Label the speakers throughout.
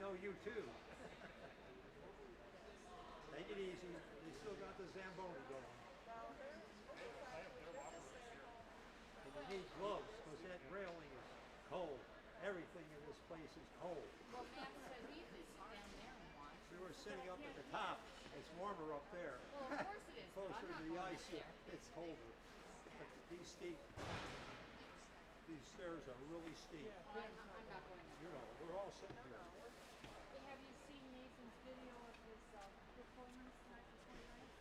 Speaker 1: know you too. Take it easy. They still got the Zamboni going. And you need gloves because that railing is cold. Everything in this place is cold.
Speaker 2: Well, Matt said he was down there once.
Speaker 1: We were sitting up at the top. It's warmer up there.
Speaker 2: Well, of course it is. But
Speaker 1: Closer
Speaker 2: I'm not
Speaker 1: to the
Speaker 2: going
Speaker 1: ice,
Speaker 2: up there.
Speaker 1: it's colder. But these stairs are really steep.
Speaker 2: Well, I'm not going up
Speaker 1: You
Speaker 2: there.
Speaker 1: know, we're all sitting here.
Speaker 3: Have you seen Nathan's video of his performance night before night?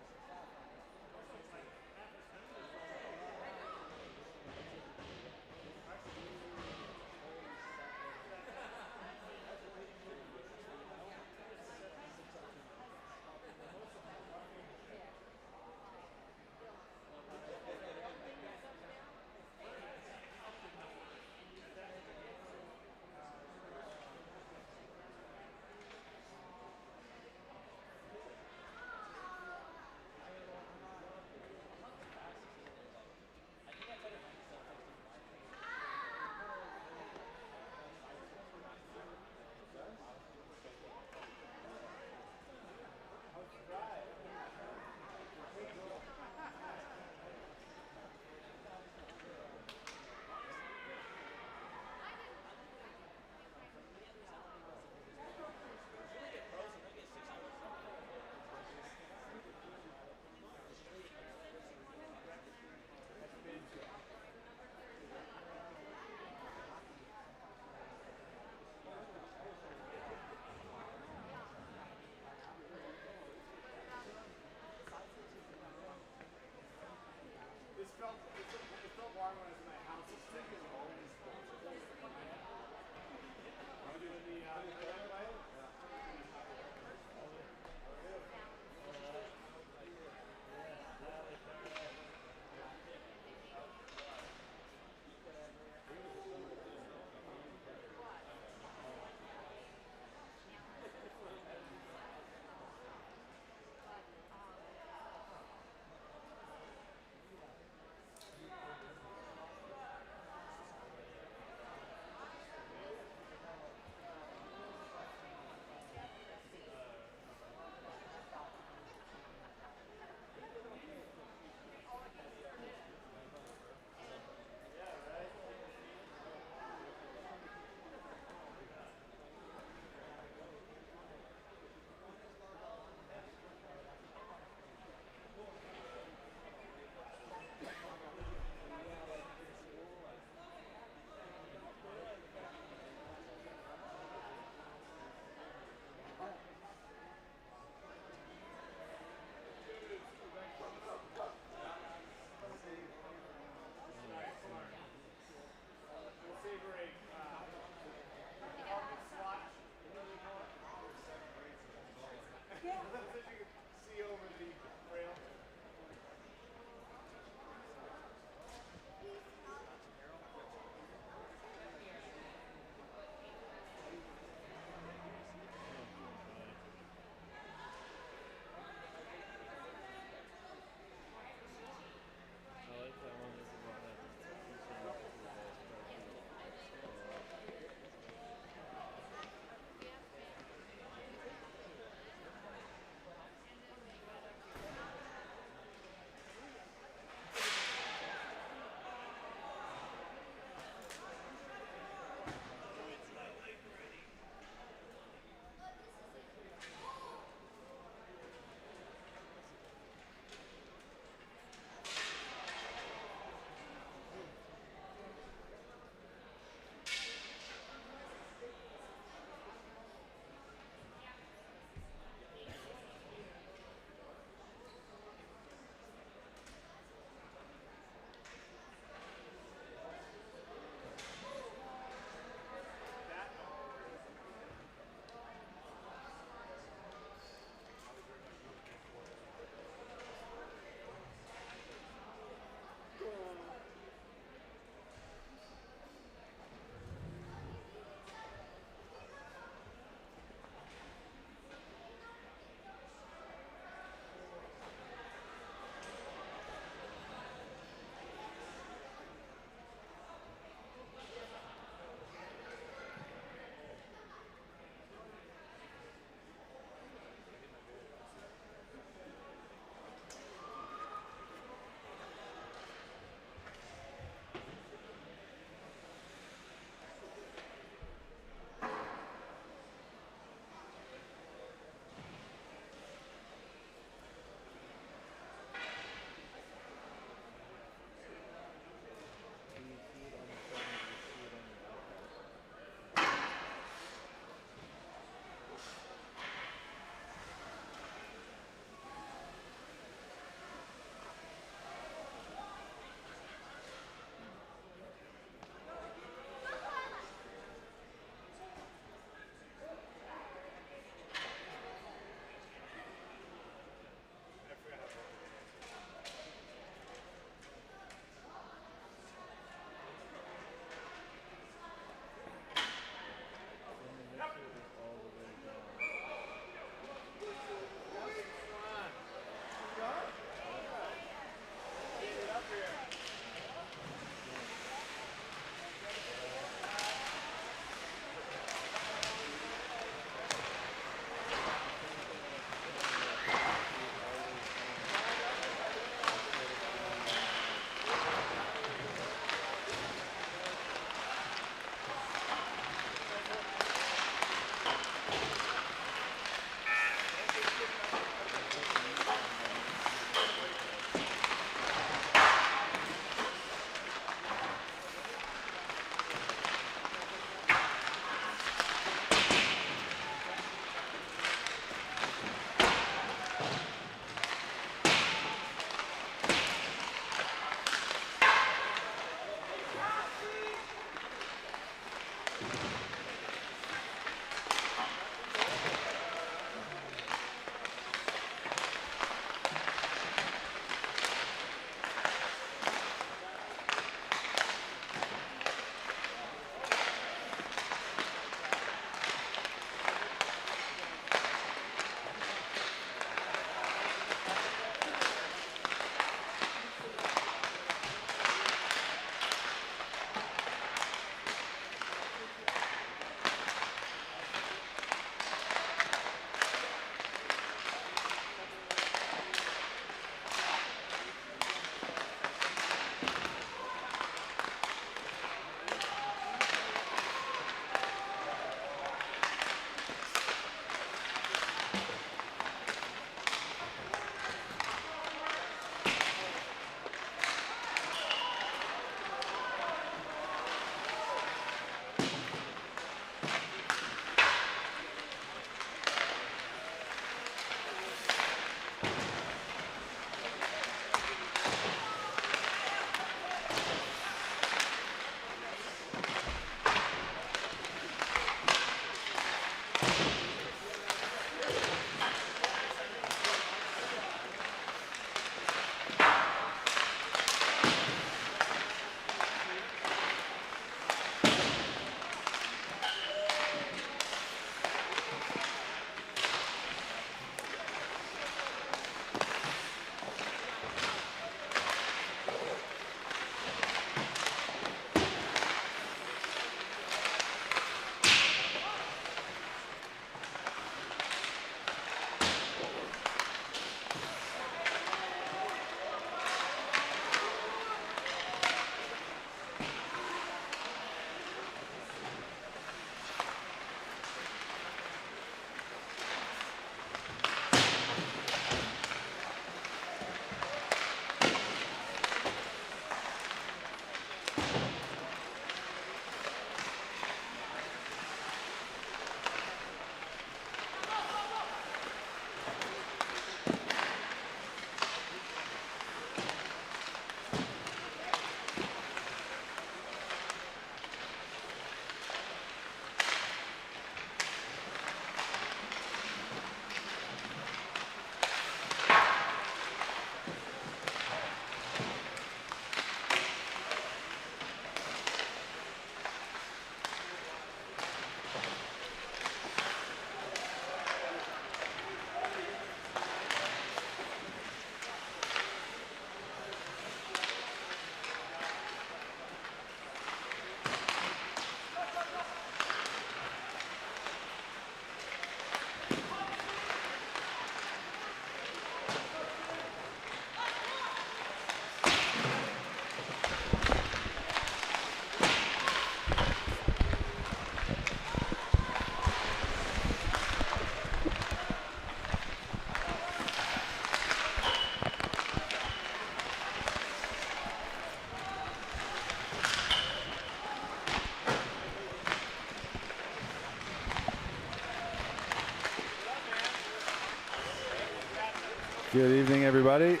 Speaker 4: Good evening, everybody.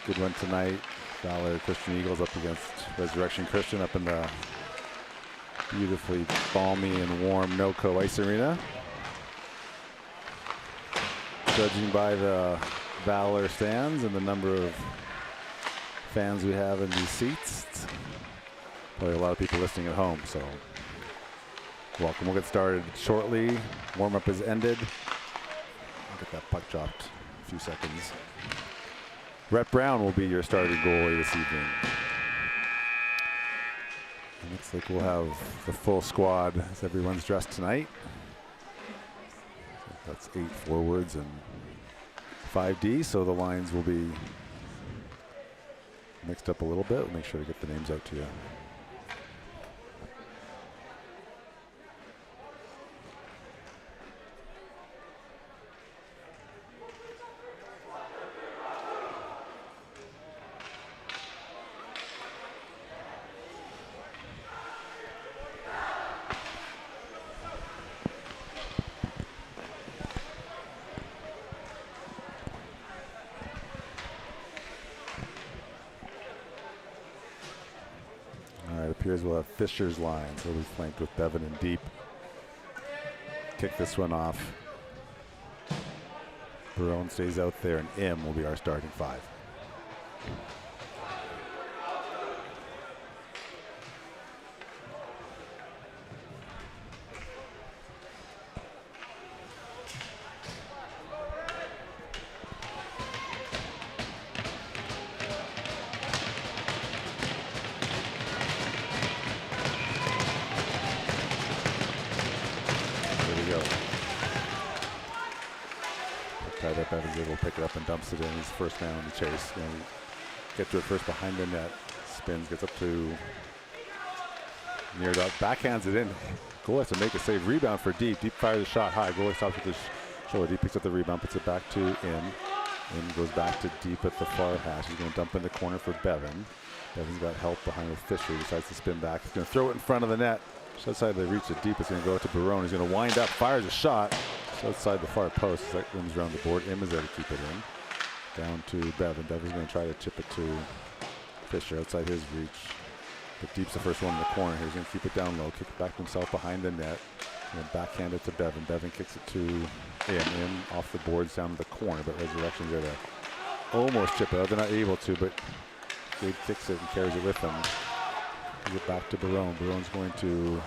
Speaker 4: Good one tonight. Valor Christian Eagles up against Resurrection Christian up in the beautifully balmy and warm NOCO Ice Arena. Judging by the Valor stands and the number of fans we have in these seats, it's probably a lot of people listening at home, so welcome. We'll get started shortly. Warm-up has ended. I'll get that puck dropped a few seconds. Rhett Brown will be your starting goalie this evening. It looks like we'll have the full squad as everyone's dressed tonight. That's 8 forwards and 5D, so the lines will be mixed up a little bit. We'll make sure to get the names out to you. Appears we'll have Fisher's line, so he'll be flanked with Bevan and Deep. Kick this one off. Barone stays out there, and M will be our starting 5. Evans will pick it up and dumps it in. He's first man on the chase. Get to it first behind the net. Spins, gets up to near dot. Backhands it in. Goal has to make a save. Rebound for Deep. Deep fires a shot high. Goalie stops with his shoulder. Deep picks up the rebound, puts it back to In. In goes back to Deep at the far hash. He's going to dump in the corner for Bevan. Bevan's got help behind with Fisher. Decides to spin back. He's going to throw it in front of the net. Just outside the reach of Deep. It's going to go out to Barone. He's going to wind up, fires a shot. Outside the far post, that comes around the board. Im is there to keep it in. Down to Bevan. Bevan's going to try to chip it to Fisher outside his reach. But Deep's the first one in the corner here. He's going to keep it down low, kick it back to himself behind the net, and backhand it to Bevan. Bevan kicks it to Im off the boards down to the corner, but Resurrection's there to almost chip it out. They're not able to, but Gabe kicks it and carries it with him. Gives it back to Barone. Barone's going to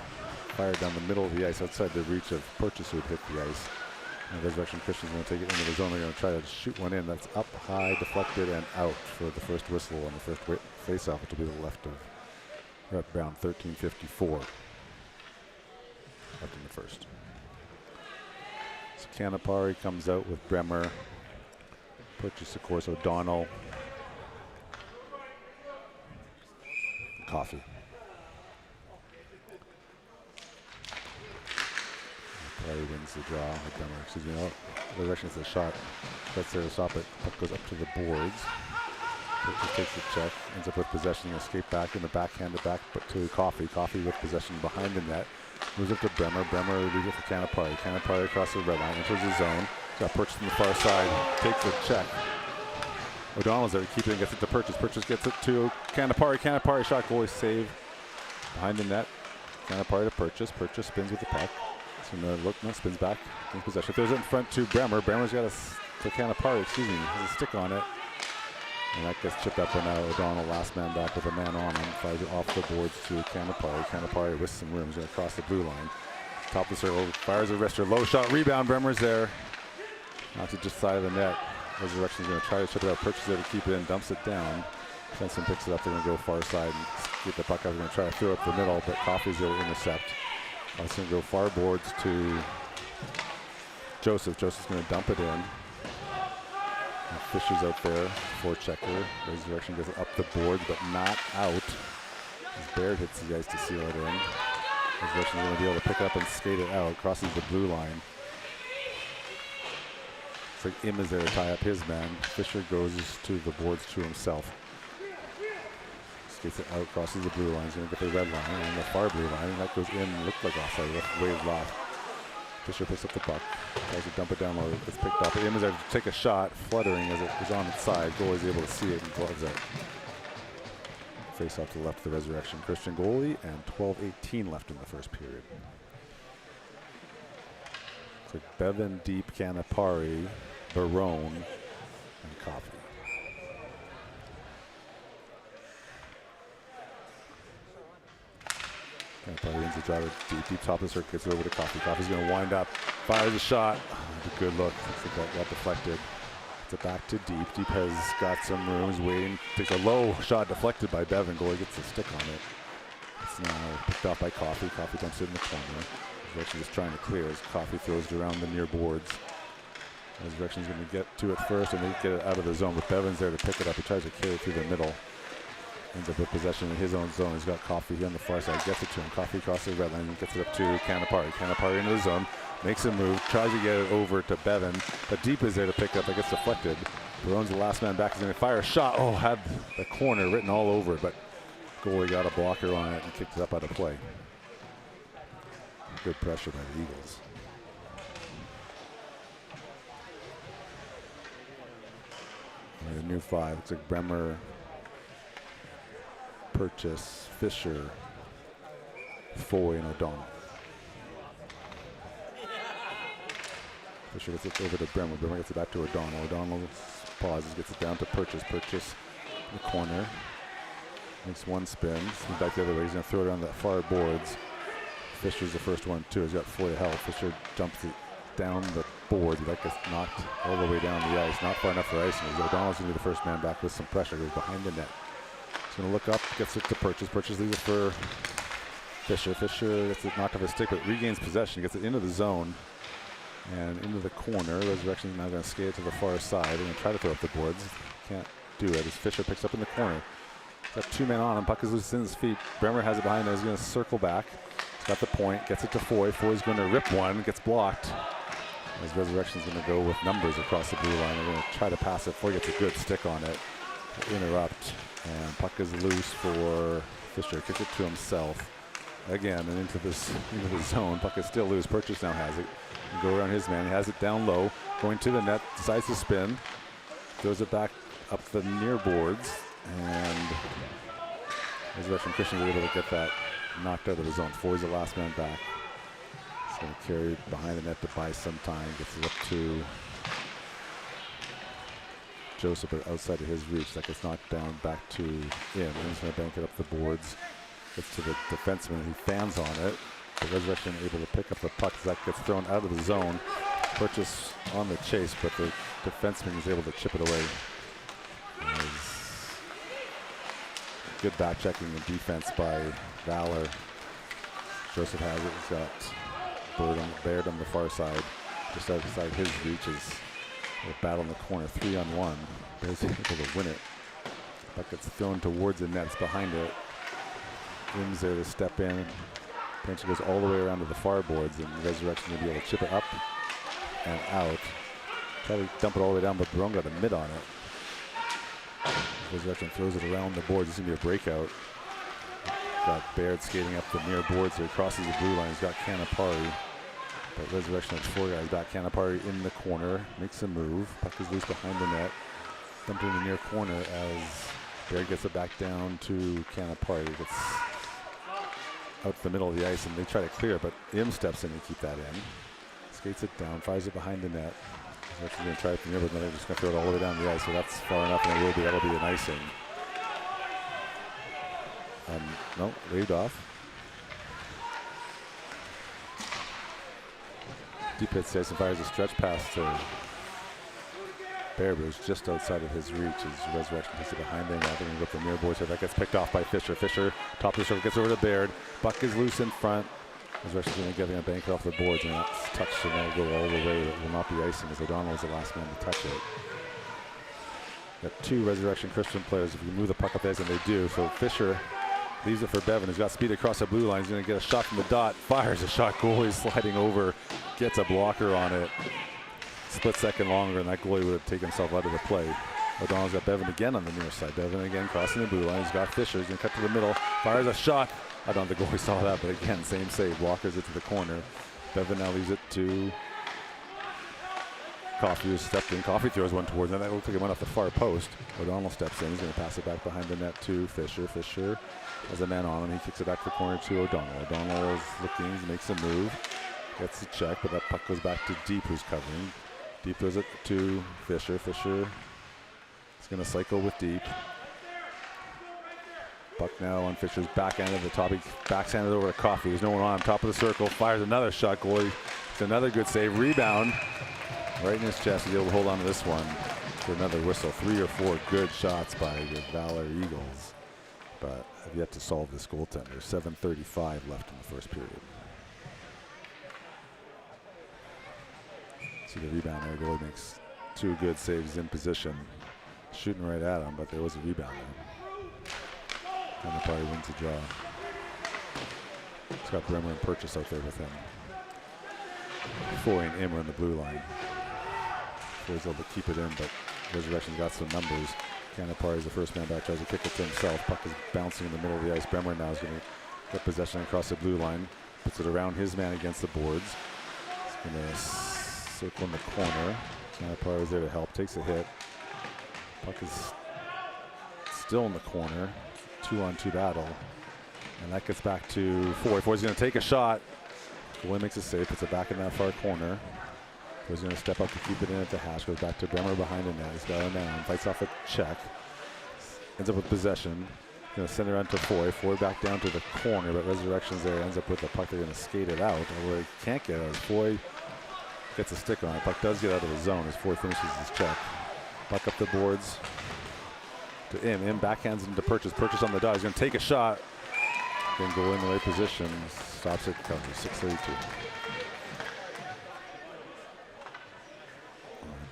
Speaker 4: fire down the middle of the ice outside the reach of Purchase, who would hit the ice. And Resurrection Christian's going to take it into the zone. They're going to try to shoot one in. That's up high, deflected, and out for the first whistle on the first face-off, which will be the left of Rhett Brown, 13:54 left in the first. So Canapari comes out with Bremer. Purchase, of course, O'Donnell. Coffee. He wins the draw with Bremer. Excuse me. Resurrection is a shot. That's there to stop it. Puck goes up to the boards. Just takes the check. Ends up with possession. Escape back in the backhand to back, but to Coffee. Coffee with possession behind the net. Moves up to Bremer. Bremer leaves it for Canapari. Canapari across the red line. Enters the zone. Got Purchase from the far side. Takes the check. O'Donnell's there to keep it and gets it to Purchase. Purchase gets it to Canapari. Canapari shot, goalie save behind the net. Canapari to Purchase. Purchase spins with the puck. Spins back in possession. Throws it in front to Bremer. Bremer's got to Canapari, has a stick on it. And that gets chipped up and out. O'Donnell, last man back with a man on him. Fires it off the boards to Canapari. Canapari with some room. He's going to cross the blue line. Top of the circle. Fires a wrister. Low shot. Rebound. Bremer's there. Knocks it just side of the net. Resurrection's going to try to chip it out. Purchase there to keep it in. Dumps it down. Benson picks it up. They're going to go far side and get the puck out. They're going to try to throw it up the middle, but Coffee's going to intercept. It's going to go far boards to Joseph. Joseph's going to dump it in. And Fisher's out there for checker. Resurrection goes up the boards, but not out. As Baird hits the ice to seal it in. Resurrection's going to be able to pick it up and skate it out. Crosses the blue line. It's like Im is there to tie up his man. Fisher goes to the boards to himself. Skates it out, crosses the blue line. He's going to get the red line on the far blue line. And that goes in, looked like offside. Waved off. Fisher picks up the puck, tries to dump it down low. It's picked up. Im is there to take a shot, fluttering as it was on its side. Goalie's able to see it and gloves it. Face off to the left of the Resurrection. Christian goalie, and 12:18 left in the first period. So Bevan, Deep, Canapari, Barone, and Coffey. Canapari wins the driver deep top of the circle, gets it over to Coffey. Coffey's going to wind up, fires a shot. A good look. That got deflected. It's a back to Deep. Deep has got some room. He's waiting. Takes a low shot deflected by Bevan. Goalie gets a stick on it. It's now picked off by Coffey. Coffey dumps it in the corner. Resurrection is trying to clear as Coffey throws it around the near boards. Resurrection's going to get to it first and they get it out of the zone, but Bevan's there to pick it up. He tries to carry it through the middle. Ends up with possession in his own zone. He's got Coffey here on the far side. Gets it to him. Coffey crosses the red line and gets it up to Canapari. Canapari into the zone. Makes a move. Tries to get it over to Bevan. But Deep is there to pick up. It gets deflected. Barone's the last man back. He's going to fire a shot. Oh, had the corner written all over it, but goalie got a blocker on it and kicked it up out of play. Good pressure by the Eagles. And a new five. Looks like Bremer, Purchase, Fisher, Foy, and O'Donnell. Fisher gets it over to Bremer. Bremer gets it back to O'Donnell. O'Donnell pauses, gets it down to Purchase. Purchase in the corner. Makes one spin. Spins back the other way. He's going to throw it around the far boards. Fisher's the first one, too. He's got Foy to help. Fisher jumps it down the boards. That gets knocked all the way down the ice. Not far enough for icing. O'Donnell's going to be the first man back with some pressure. Goes behind the net. He's going to look up, gets it to Purchase. Purchase leaves it for Fisher. Fisher gets it knocked off his stick, but regains possession. Gets it into the zone and into the corner. Resurrection's now going to skate it to the far side. They're going to try to throw up the boards. Can't do it as Fisher picks up in the corner. He's got two men on him. Puck is loose in his feet. Bremer has it behind him. He's going to circle back. He's got the point. Gets it to Foy. Foy's going to rip one. Gets blocked. As Resurrection's going to go with numbers across the blue line. They're going to try to pass it. Foy gets a good stick on it. Interrupt. And puck is loose for Fisher. Kicks it to himself. Again, and into the zone. Puck is still loose. Purchase now has it. Go around his man. He has it down low. Going to the net. Decides to spin. Throws it back up the near boards. And Resurrection Christian was able to get that knocked out of the zone. Foy's the last man back. He's going to carry it behind the net to buy some time. Gets it up to Joseph, but outside of his reach. That gets knocked down back to Im. He's going to bank it up the boards. Gets to the defenseman. He fans on it. The Resurrection able to pick up the puck. That gets thrown out of the zone. Purchase on the chase, but the defenseman is able to chip it away. Good back checking and defense by Valor. Joseph has it. He's got Baird on the far side. Just outside his reach is a battle in the corner. 3-on-1. Baird's able to win it. Puck gets thrown towards the net. It's behind it. Im's there to step in. Pinch goes all the way around to the far boards, and Resurrection will be able to chip it up and out. Try to dump it all the way down, but Barone got a mid on it. Resurrection throws it around the boards. It's going to be a breakout. Got Baird skating up the near boards, so he crosses the blue line. He's got Canapari. But Resurrection has four guys back. Canapari in the corner. Makes a move. Puck is loose behind the net. Dumped in the near corner as Baird gets it back down to Canapari. Gets out the middle of the ice, and they try to clear it, but Im steps in to keep that in. Skates it down, fires it behind the net. Resurrection's going to try it from here, but then they're just going to throw it all the way down the ice, so that's far enough, and that'll be an icing. No, waved off. Deep hits the ice and fires a stretch pass to Baird, but it was just outside of his reach as Resurrection takes it behind him. I think he got the near boards here. That gets picked off by Fisher. Fisher, top of the circle, gets over to Baird. Buck is loose in front. Resurrection's going to get him a bank off the boards, and that's touched, and that'll go all the way. It will not be icing as O'Donnell is the last man to touch it. Got two Resurrection Christian players. If you move the puck up the ice, and they do. So Fisher leaves it for Bevan, who's got speed across the blue line. He's going to get a shot from the dot. Fires a shot. Goalie sliding over. Gets a blocker on it. Split second longer, and that goalie would have taken himself out of the play. O'Donnell's got Bevan again on the near side. Bevan again crossing the blue line. He's got Fisher. He's going to cut to the middle. Fires a shot. I don't think the goalie saw that, but again, same save. Blockers it to the corner. Bevan now leaves it to Coffey, who's stepped in. Coffey throws one towards him. That looks like it went off the far post. O'Donnell steps in. He's going to pass it back behind the net to Fisher. Fisher has a man on him. He kicks it back to the corner to O'Donnell. O'Donnell is looking, he makes a move, gets the check, but that puck goes back to Deep, who's covering. Deep throws it to Fisher. Fisher is going to cycle with Deep. Puck now on Fisher's backhand at the top. He backshanded over to Coffey. There's no one on him. Top of the circle. Fires another shot. Goalie. It's another good save. Rebound right in his chest. He's able to hold on to this one for another whistle. 3 or 4 good shots by the Valor Eagles, but have yet to solve this goaltender. 7:35 left in the first period. See the rebound there. Goalie makes 2 good saves in position. Shooting right at him, but there was a rebound there. And probably wins the draw. He's got Bremer and Purchase out there with him. Foy and Immer in the blue line. Foy's able to keep it in, but Resurrection's got some numbers. Canapari is the first man back, tries to kick it to himself. Puck is bouncing in the middle of the ice. Bremer now is going to get possession across the blue line. Puts it around his man against the boards. He's going to circle in the corner. Canapari is there to help, takes a hit. Puck is still in the corner. 2-on-2 battle. And that gets back to Foy. Foy's going to take a shot. Goalie makes a save, puts it back in that far corner. Foy's going to step up to keep it in at the hash. Goes back to Bremer behind the net. He's got him down. Fights off a check. Ends up with possession. Going to send it around to Foy. Foy back down to the corner, but Resurrection's there. Ends up with the puck. They're going to skate it out. Although he can't get it out. Foy gets a stick on it. Puck does get out of the zone as Foy finishes his check. Puck up the boards to Im backhands into Purchase. Purchase on the dot. He's going to take a shot. Then go in the right position. Stops it. Cover 6:32.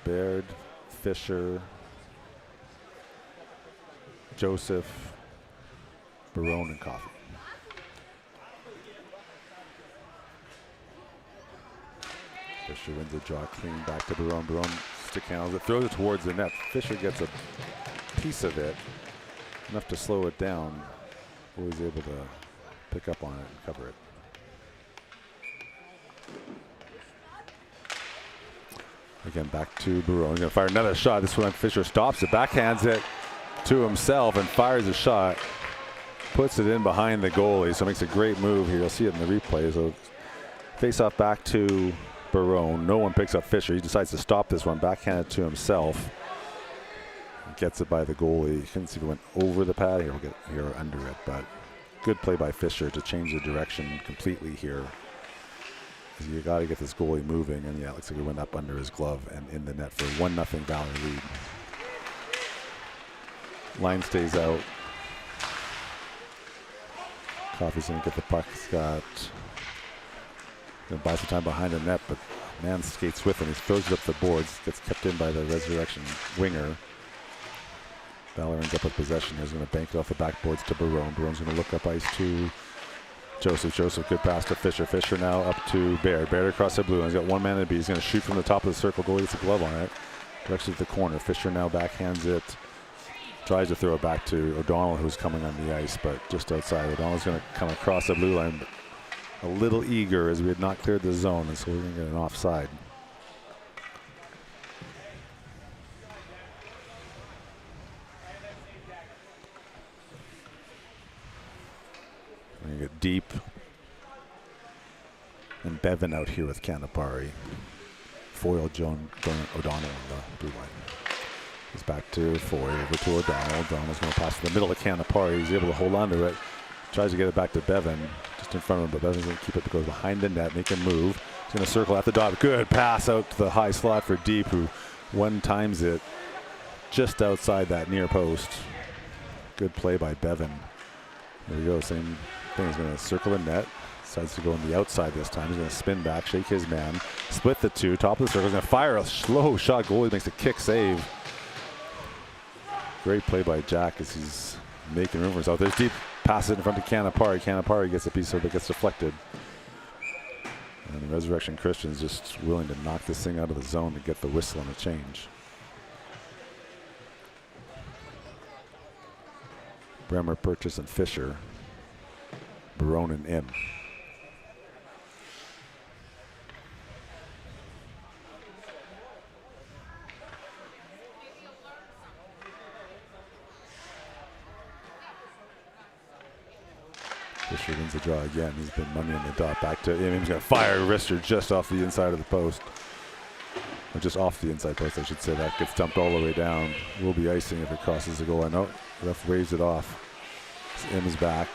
Speaker 4: Baird, Fisher, Joseph, Barone, and Coffey. Fisher wins the draw clean back to Barone. Barone stick handles it, throws it towards the net. Fisher gets a piece of it, enough to slow it down. Always able to pick up on it and cover it. Again, back to Barone. He's going to fire another shot. This one, Fisher stops it, backhands it to himself and fires a shot. Puts it in behind the goalie, so makes a great move here. You'll see it in the replay. So face off back to Barone. No one picks up Fisher. He decides to stop this one, backhand it to himself. Gets it by the goalie. You couldn't see if it went over the pad here. We'll get here under it, but good play by Fisher to change the direction completely here. You got to get this goalie moving, and yeah, it looks like it went up under his glove and in the net for 1-0 Valor lead. Line stays out. Coffey's going to get the puck. He's got going to buy some time behind the net, but man skates with him. He throws it up the boards. Gets kept in by the Resurrection winger. Valor ends up with possession. He's going to bank it off the backboards to Barone. Barone's going to look up ice to Joseph. Joseph, good pass to Fisher. Fisher now up to Baird. Baird across the blue line. He's got one man to beat. He's going to shoot from the top of the circle. Goalie gets a glove on it. Directs it to the corner. Fisher now backhands it. Tries to throw it back to O'Donnell, who's coming on the ice, but just outside. O'Donnell's going to come across the blue line, but a little eager as we had not cleared the zone, and so we're going to get an offside. We're going to get Deep and Bevan out here with Canapari. Foil Joan O'Donnell on the blue line. He's back to Foy, over to O'Donnell. O'Donnell's going to pass to the middle of Canapari. He's able to hold on to it. Tries to get it back to Bevan, just in front of him, but Bevan's going to keep it, goes behind the net, make a move. He's going to circle at the dot. Good pass out to the high slot for Deep, who one times it just outside that near post. Good play by Bevan. There we go, same thing. He's going to circle the net. Decides to go on the outside this time. He's going to spin back, shake his man, split the two, top of the circle. He's going to fire a slow shot. Goalie makes a kick save. Great play by Jack as he's making room for himself. There's Deep, pass it in front of Canapari. Canapari gets a piece of it, gets deflected. And the Resurrection Christians just willing to knock this thing out of the zone to get the whistle and a change. Bremer, Purchase, and Fisher. Barone and Im. Fisher wins the draw again. He's been money on the dot. Back to him. He's going to fire a wrister just off the inside of the post. Or just off the inside post, I should say. That gets dumped all the way down. Will be icing if it crosses the goal line. No, ref waves it off. Im is back.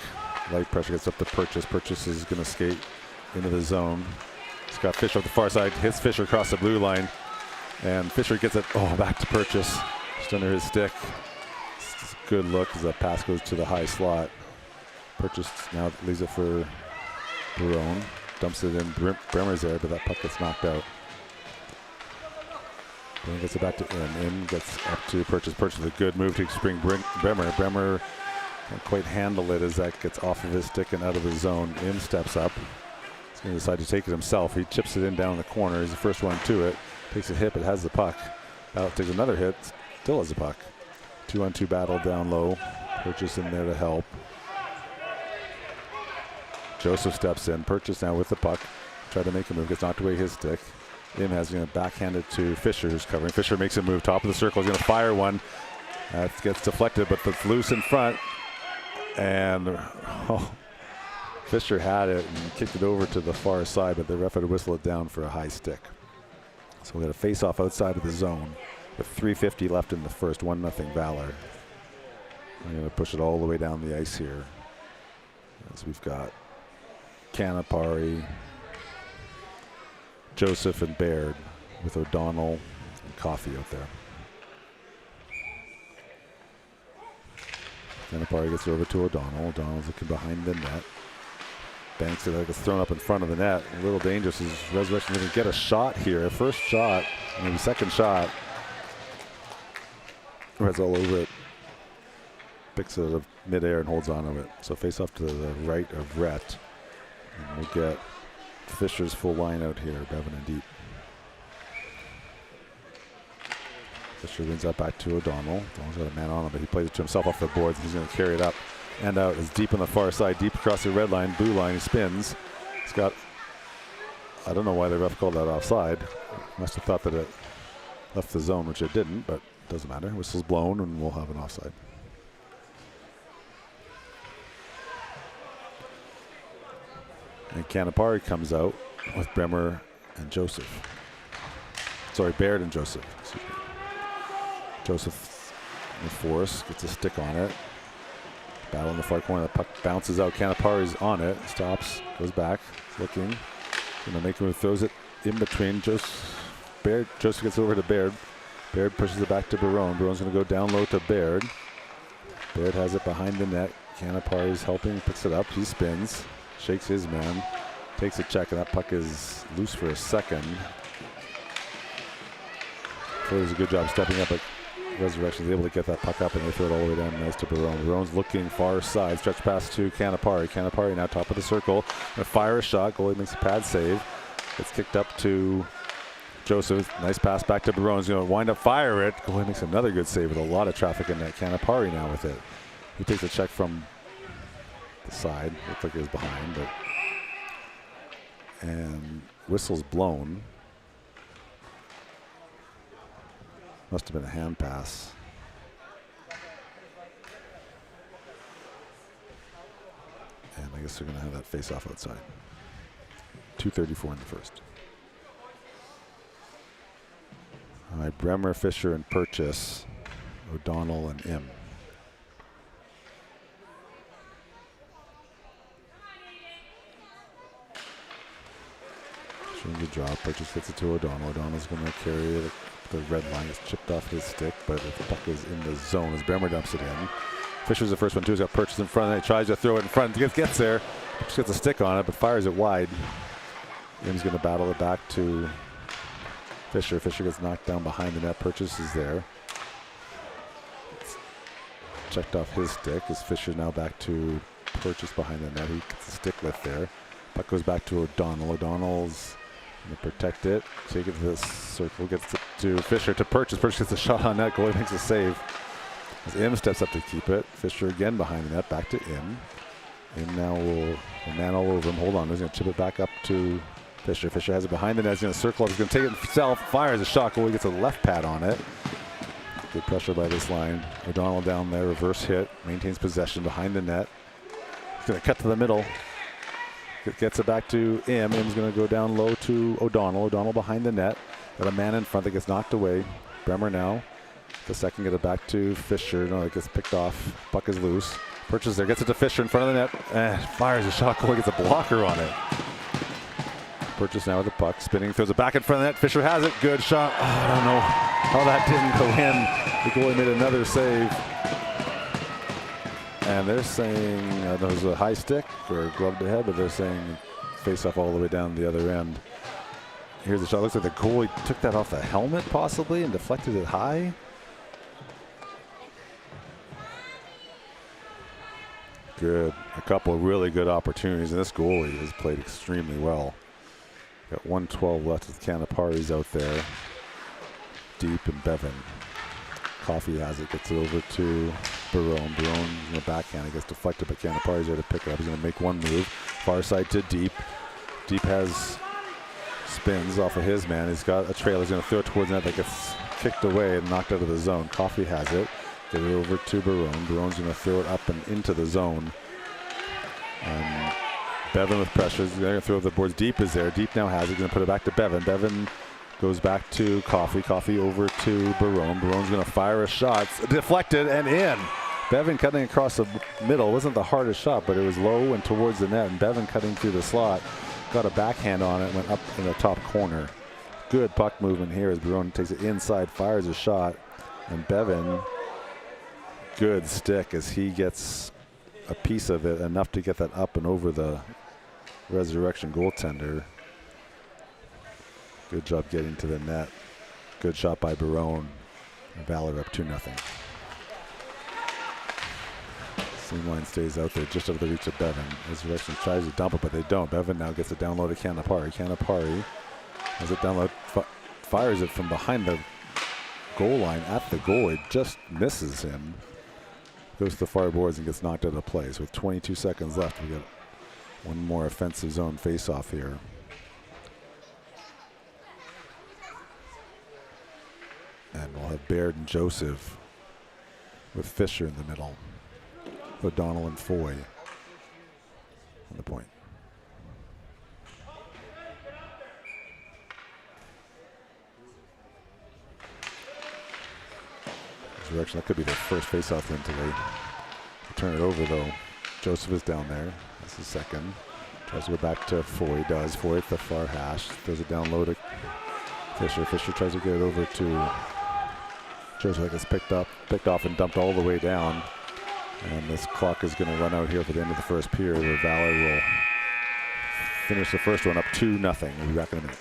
Speaker 4: Light pressure gets up to Purchase. Purchase is going to skate into the zone. He's got Fisher off the far side. Hits Fisher across the blue line. And Fisher gets it back to Purchase. Just under his stick. It's a good look as that pass goes to the high slot. Purchase now leaves it for Barone. Dumps it in. Bremer's there, but that puck gets knocked out. Then gets it back to Im. Im gets up to Purchase. Purchase a good move to spring Bremer. Bremer can't quite handle it as that gets off of his stick and out of his zone. Im steps up. He's going to decide to take it himself. He chips it in down the corner. He's the first one to it. Takes a hit, but has the puck. Valor takes another hit. Still has the puck. 2-on-2 battle down low. Purchase in there to help. Joseph steps in. Purchase now with the puck. Try to make a move. Gets knocked away his stick. Im has going to backhand it to Fisher, who's covering. Fisher makes a move. Top of the circle. He's going to fire one. That gets deflected, but it's loose in front. And Fisher had it and kicked it over to the far side, but the ref had to whistle it down for a high stick. So we got a face-off outside of the zone with 3:50 left in the first. 1-0 Valor. I'm going to push it all the way down the ice here. As we've got Canapari, Joseph, and Baird with O'Donnell and Coffey out there. Canapari gets it over to O'Donnell. O'Donnell's looking behind the net. Banks it, gets thrown up in front of the net. A little dangerous as Resurrection going to get a shot here. First shot, maybe second shot. Red's all over it. Picks it up midair and holds on to it. So face off to the right of Rhett. And we'll get Fisher's full line out here, Bevan and deep. Fisher wins that back to O'Donnell. O'Donnell's got a man on him, but he plays it to himself off the boards. He's going to carry it up and out. It's deep on the far side, deep across the red line, blue line. He spins. He's got, I don't know why the ref called that offside. Must have thought that it left the zone, which it didn't, but it doesn't matter. Whistle's blown and we'll have an offside. And Canapari comes out with Bremer and Joseph. Sorry, Baird and Joseph. Excuse me. Joseph in the force, gets a stick on it. Battle in the far corner, the puck bounces out. Canapari's on it, stops, goes back, looking. Gonna make a move, throws it in between. Joseph gets over to Baird. Baird pushes it back to Barone. Barone's gonna go down low to Baird. Baird has it behind the net. Canapari's helping, picks it up, he spins, shakes his man, takes a check, and that puck is loose for a second. So he does a good job stepping up, but Resurrection's able to get that puck up and they throw it all the way down nice to Barone. Barone's looking far side, stretch pass to Canapari. Canapari now top of the circle. Gonna fire a shot, goalie makes a pad save. Gets kicked up to Joseph. Nice pass back to Barone. He's gonna wind up fire it. Goalie makes another good save with a lot of traffic in net. Canapari now with it. He takes a check from the side. Looked like he was behind, but and whistle's blown. Must have been a hand pass. And I guess they're going to have that face-off outside. 2:34 in the first. All right, Bremer, Fisher, and Purchase. O'Donnell and Im. Showing the draw. Purchase gets it to O'Donnell. O'Donnell's going to carry it. The red line is chipped off his stick, but the puck is in the zone as Bremer dumps it in. Fisher's the first one too. He's got Purchase in front, and he tries to throw it in front. Gets there. Just gets a stick on it, but fires it wide. Im's going to battle it back to Fisher. Fisher gets knocked down behind the net. Purchase is there. It's checked off his stick as Fisher now back to Purchase behind the net. He gets a stick lift there. Puck goes back to O'Donnell. O'Donnell's going to protect it. Take it to the circle. Gets it to Fisher to Purchase. Purchase gets a shot on net. Goalie makes a save. As Im steps up to keep it. Fisher again behind the net. Back to Im. Im now will man all over him. Hold on. He's going to chip it back up to Fisher. Fisher has it behind the net. He's going to circle up. He's going to take it himself. Fires a shot. Goalie gets a left pad on it. Good pressure by this line. O'Donnell down there. Reverse hit. Maintains possession behind the net. He's going to cut to the middle. Gets it back to Im. Im's going to go down low to O'Donnell. O'Donnell behind the net. Got a man in front that gets knocked away. Bremer now. The second, get it back to Fisher. No, it gets picked off. Puck is loose. Purchase there, gets it to Fisher in front of the net. And fires a shot. Goalie gets a blocker on it. Purchase now with the puck. Spinning, throws it back in front of the net. Fisher has it. Good shot. Oh, I don't know how that didn't go in. The goalie made another save. And they're saying that was a high stick or gloved ahead, but they're saying face off all the way down the other end. Here's the shot. Looks like the goalie took that off the helmet possibly and deflected it high. Good. A couple of really good opportunities, and this goalie has played extremely well. Got 1:12 left with Canapari's out there. Deep and Bevan. Coffee has it, gets it over to Barone. Barone in the backhand. It gets deflected, but Canapari's there to pick it up. He's going to make one move. Far side to Deep. Deep has spins off of his man. He's got a trail. He's going to throw it towards the net that gets kicked away and knocked out of the zone. Coffee has it. Get it over to Barone. Barone's going to throw it up and into the zone. And Bevan with pressure. He's going to throw the boards. Deep is there. Deep now has it. He's going to put it back to Bevan. Bevan goes back to Coffee. Coffee over to Barone. Barone's going to fire a shot. Deflected and in. Bevan cutting across the middle. Wasn't the hardest shot, but it was low and towards the net. And Bevan cutting through the slot. Got a backhand on it. Went up in the top corner. Good puck movement here as Barone takes it inside. Fires a shot. And Bevan, good stick as he gets a piece of it. Enough to get that up and over the Resurrection goaltender. Good job getting to the net. Good shot by Barone. Valor up 2-0. Seam line stays out there just over the reach of Bevan. Resurrection tries to dump it, but they don't. Bevan now gets it down low to Canapari. Canapari has it down low, fires it from behind the goal line at the goal. It just misses him. Goes to the far boards and gets knocked out of play. So with 22 seconds left, we get one more offensive zone face-off here. And we'll have Baird and Joseph with Fisher in the middle. O'Donnell and Foy on the point. Resurrection, that could be their first face-off win today. Turn it over though. Joseph is down there. That's the second. Tries to go back to Foy. Does. Foy at the far hash. Throws it down low to Fisher. Fisher tries to get it over to Joseph. That gets picked off and dumped all the way down. And this clock is going to run out here for the end of the first period where Valor will finish the first one up 2-0. We'll be back in a minute.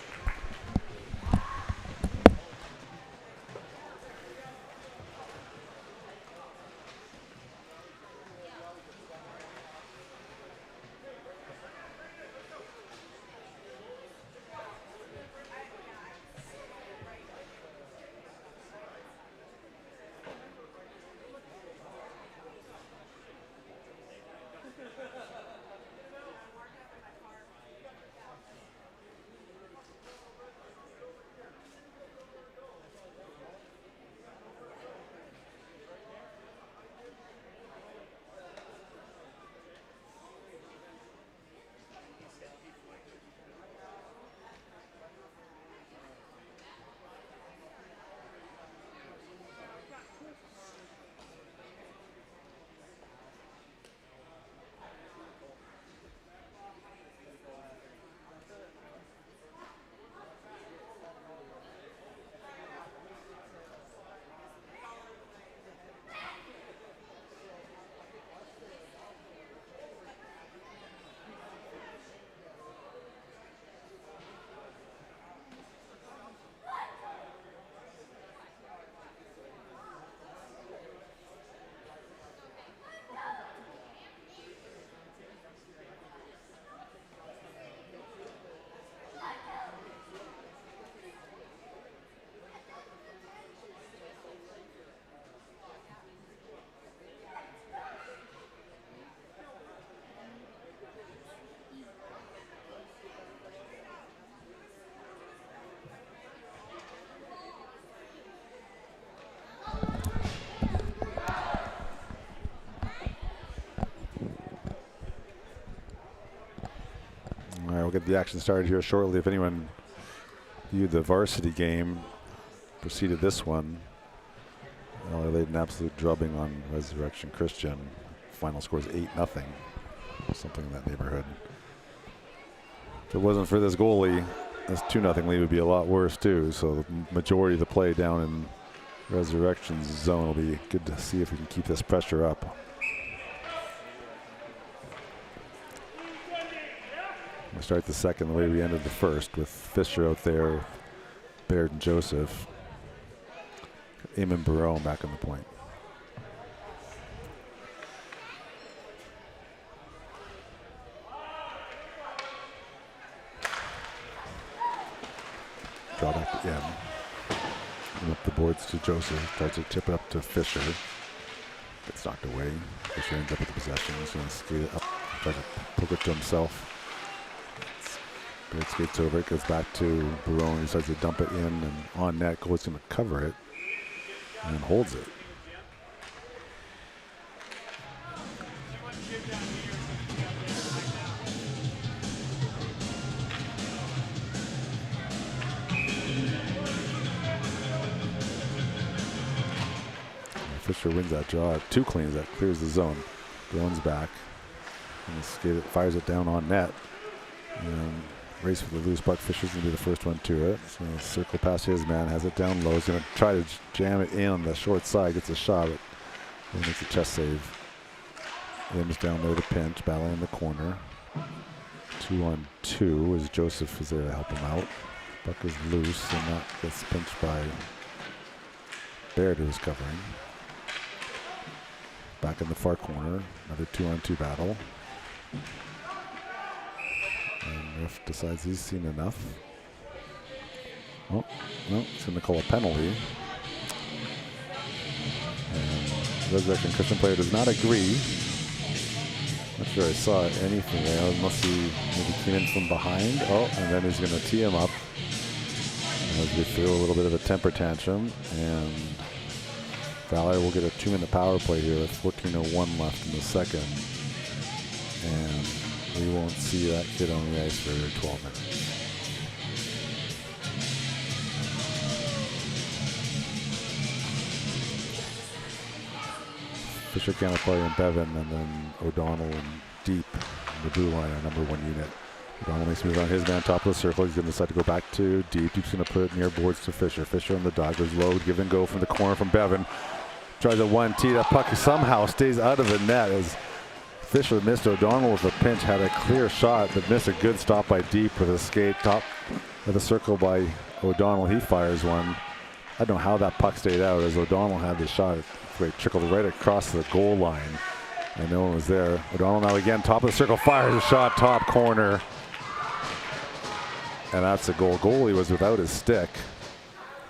Speaker 4: get the action started here shortly. If anyone viewed the varsity game, preceded this one, LA laid an absolute drubbing on Resurrection Christian. Final score is 8-0, something in that neighborhood. If it wasn't for this goalie, this 2-0 lead would be a lot worse too. So the majority of the play down in Resurrection's zone will be good to see if we can keep this pressure up. We'll start the second the way we ended the first, with Fisher out there, Baird and Joseph. Eamon Barone back on the point. Draw back to M. And up the boards to Joseph. Tries to tip it up to Fisher. Gets knocked away. Fisher ends up with the possession. He's going to skate it up. Tries to poke it to himself. Baird skates over it. Goes back to Barone. He decides to dump it in. And on net, goalie's going to cover it. And holds it. Fisher wins that draw. 2 cleans that clears the zone. Barone's back. And the fires it down on net. And race for the loose puck. Fisher's going to be the first one to it. He's going to circle past his man, has it down low. He's going to try to jam it in on the short side. Gets a shot, but he makes a chest save. Im's down there to pinch, battling in the corner. 2-on-2 as Joseph is there to help him out. Puck is loose and that gets pinched by Baird, who's covering. Back in the far corner, another 2-on-2 battle. And ref decides he's seen enough. Oh, no, he's going to call a penalty. And Resurrection Christian player does not agree. Not sure I saw anything there, unless he maybe came in from behind. Oh, and then he's going to tee him up as we throw a little bit of a temper tantrum. And Valor will get a 2-minute power play here with 14:01 left in the second. And we won't see that kid on the ice for 12 minutes. Fisher, Canapari, and Bevan, and then O'Donnell and Deep in the blue line, our number 1 unit. O'Donnell makes moves on his man, top of the circle. He's going to decide to go back to Deep. Deep's going to put it near boards to Fisher. Fisher on the dog goes low, give and go from the corner from Bevan. Tries a 1-T. That puck somehow stays out of the net as Fisher missed O'Donnell with a pinch, had a clear shot, but missed a good stop by Deep with a skate top of the circle by O'Donnell. He fires one. I don't know how that puck stayed out as O'Donnell had the shot. It trickled right across the goal line and no one was there. O'Donnell now again, top of the circle, fires a shot, top corner. And that's a goal. Goalie was without his stick.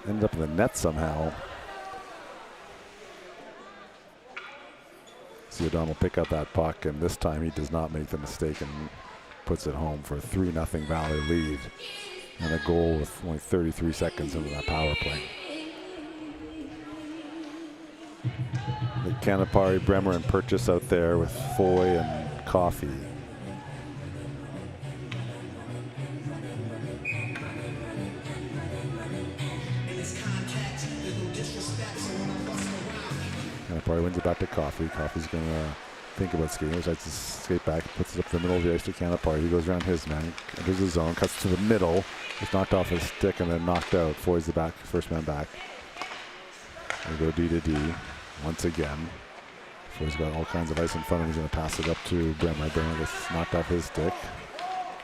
Speaker 4: Ended up in the net somehow. See O'Donnell pick up that puck, and this time he does not make the mistake and puts it home for a 3-0 Valor lead. And a goal with only 33 seconds into that power play. The Canapari, Bremer, and Purchase out there with Foy and Coffee. Canapari wins it back to Coffee. Coffee's going to think about skating. He tries to skate back, puts it up the middle of the ice to Canapari. He goes around his man, enters the zone, cuts to the middle. It's knocked off his stick and then knocked out. Foy's the back, first man back. They go D to D once again. Foy's got all kinds of ice in front of him. He's going to pass it up to Bremer. Bremer gets knocked off his stick.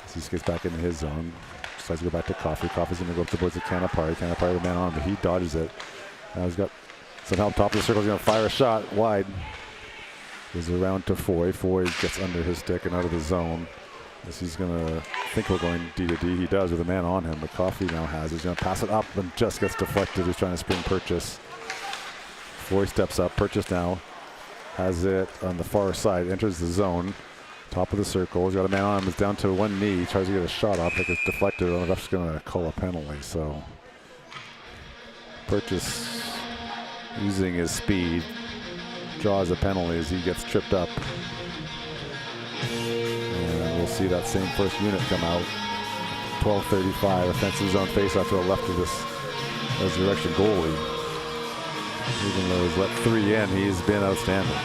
Speaker 4: As he skates back into his zone. Decides to go back to Coffee. Coffee's going to go up the boards of Canapari. Canapari the man on, but he dodges it. Now he's got some help top of the circle. He's going to fire a shot wide. Goes around to Foy. Foy gets under his stick and out of the zone. As he's going to think we're going D to D. He does with a man on him, but Coffee now has. He's going to pass it up and just gets deflected. He's trying to spring Purchase. Foy steps up. Purchase now has it on the far side. Enters the zone. Top of the circle. He's got a man on him. He's down to one knee. He tries to get a shot off. It gets deflected. The ref's going to call a penalty. So Purchase, using his speed, draws a penalty as he gets tripped up. And we'll see that same first unit come out. 12:35. Offensive zone face-off to the left of this Resurrection goalie. Even though he's let 3 in, he's been outstanding.